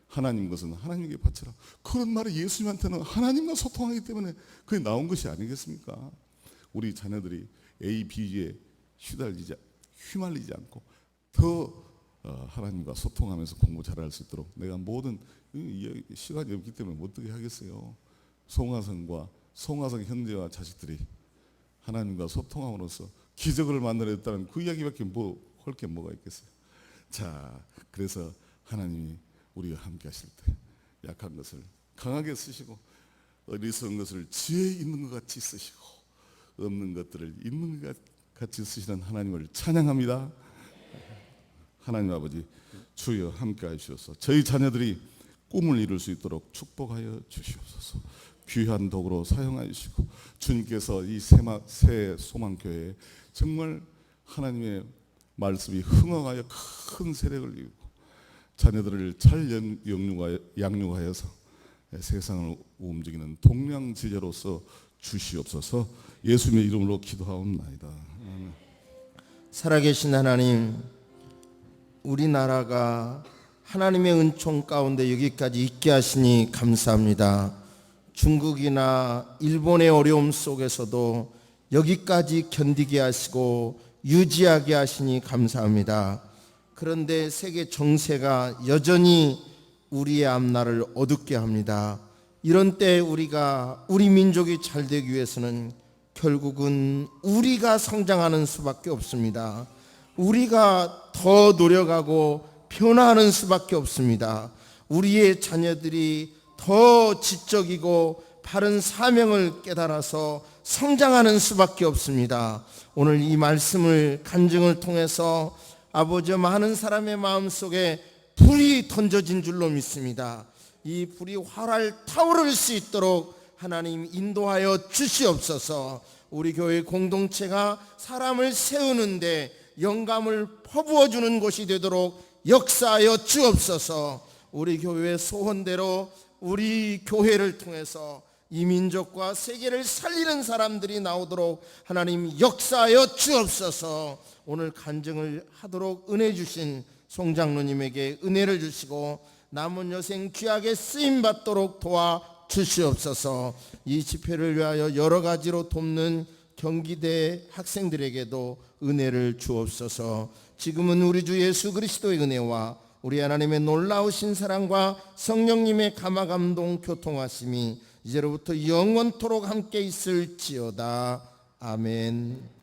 하나님 것은 하나님에게 바치라. 그런 말이 예수님한테는 하나님과 소통하기 때문에 그게 나온 것이 아니겠습니까? 우리 자녀들이 A, B에 휘말리지 않고 더 하나님과 소통하면서 공부 잘할 수 있도록 내가 모든 시간이 없기 때문에 못 되게 하겠어요. 송하성 형제와 자식들이 하나님과 소통함으로써 기적을 만들어냈다는 그 이야기밖에 할 게 뭐가 있겠어요. 자, 그래서 하나님이 우리와 함께 하실 때 약한 것을 강하게 쓰시고 어리석은 것을 지혜 있는 것 같이 쓰시고 없는 것들을 있는 것 같이 쓰시는 하나님을 찬양합니다. 하나님 아버지, 주여 함께 하시옵소서. 저희 자녀들이 꿈을 이룰 수 있도록 축복하여 주시옵소서. 귀한 도구로 사용하시고 주님께서 이 새 소망교회에 정말 하나님의 말씀이 흥황하여 큰 세력을 이루고 자녀들을 잘 양육하여서 세상을 움직이는 동량지대로서 주시옵소서. 예수님의 이름으로 기도하옵나이다. 아멘. 살아계신 하나님, 우리나라가 하나님의 은총 가운데 여기까지 있게 하시니 감사합니다. 중국이나 일본의 어려움 속에서도 여기까지 견디게 하시고 유지하게 하시니 감사합니다. 그런데 세계 정세가 여전히 우리의 앞날을 어둡게 합니다. 이런 때 우리 민족이 잘 되기 위해서는 결국은 우리가 성장하는 수밖에 없습니다. 우리가 더 노력하고 변화하는 수밖에 없습니다. 우리의 자녀들이 더 지적이고 바른 사명을 깨달아서 성장하는 수밖에 없습니다. 오늘 이 말씀을 간증을 통해서 아버지, 많은 사람의 마음속에 불이 던져진 줄로 믿습니다. 이 불이 활활 타오를 수 있도록 하나님 인도하여 주시옵소서. 우리 교회 공동체가 사람을 세우는데 영감을 퍼부어 주는 곳이 되도록 역사하여 주옵소서. 우리 교회의 소원대로 우리 교회를 통해서 이 민족과 세계를 살리는 사람들이 나오도록 하나님 역사하여 주옵소서. 오늘 간증을 하도록 은혜 주신 송장로님에게 은혜를 주시고 남은 여생 귀하게 쓰임받도록 도와 주시옵소서. 이 집회를 위하여 여러 가지로 돕는 경기대 학생들에게도 은혜를 주옵소서. 지금은 우리 주 예수 그리스도의 은혜와 우리 하나님의 놀라우신 사랑과 성령님의 감화감동 교통하심이 이제로부터 영원토록 함께 있을지어다. 아멘.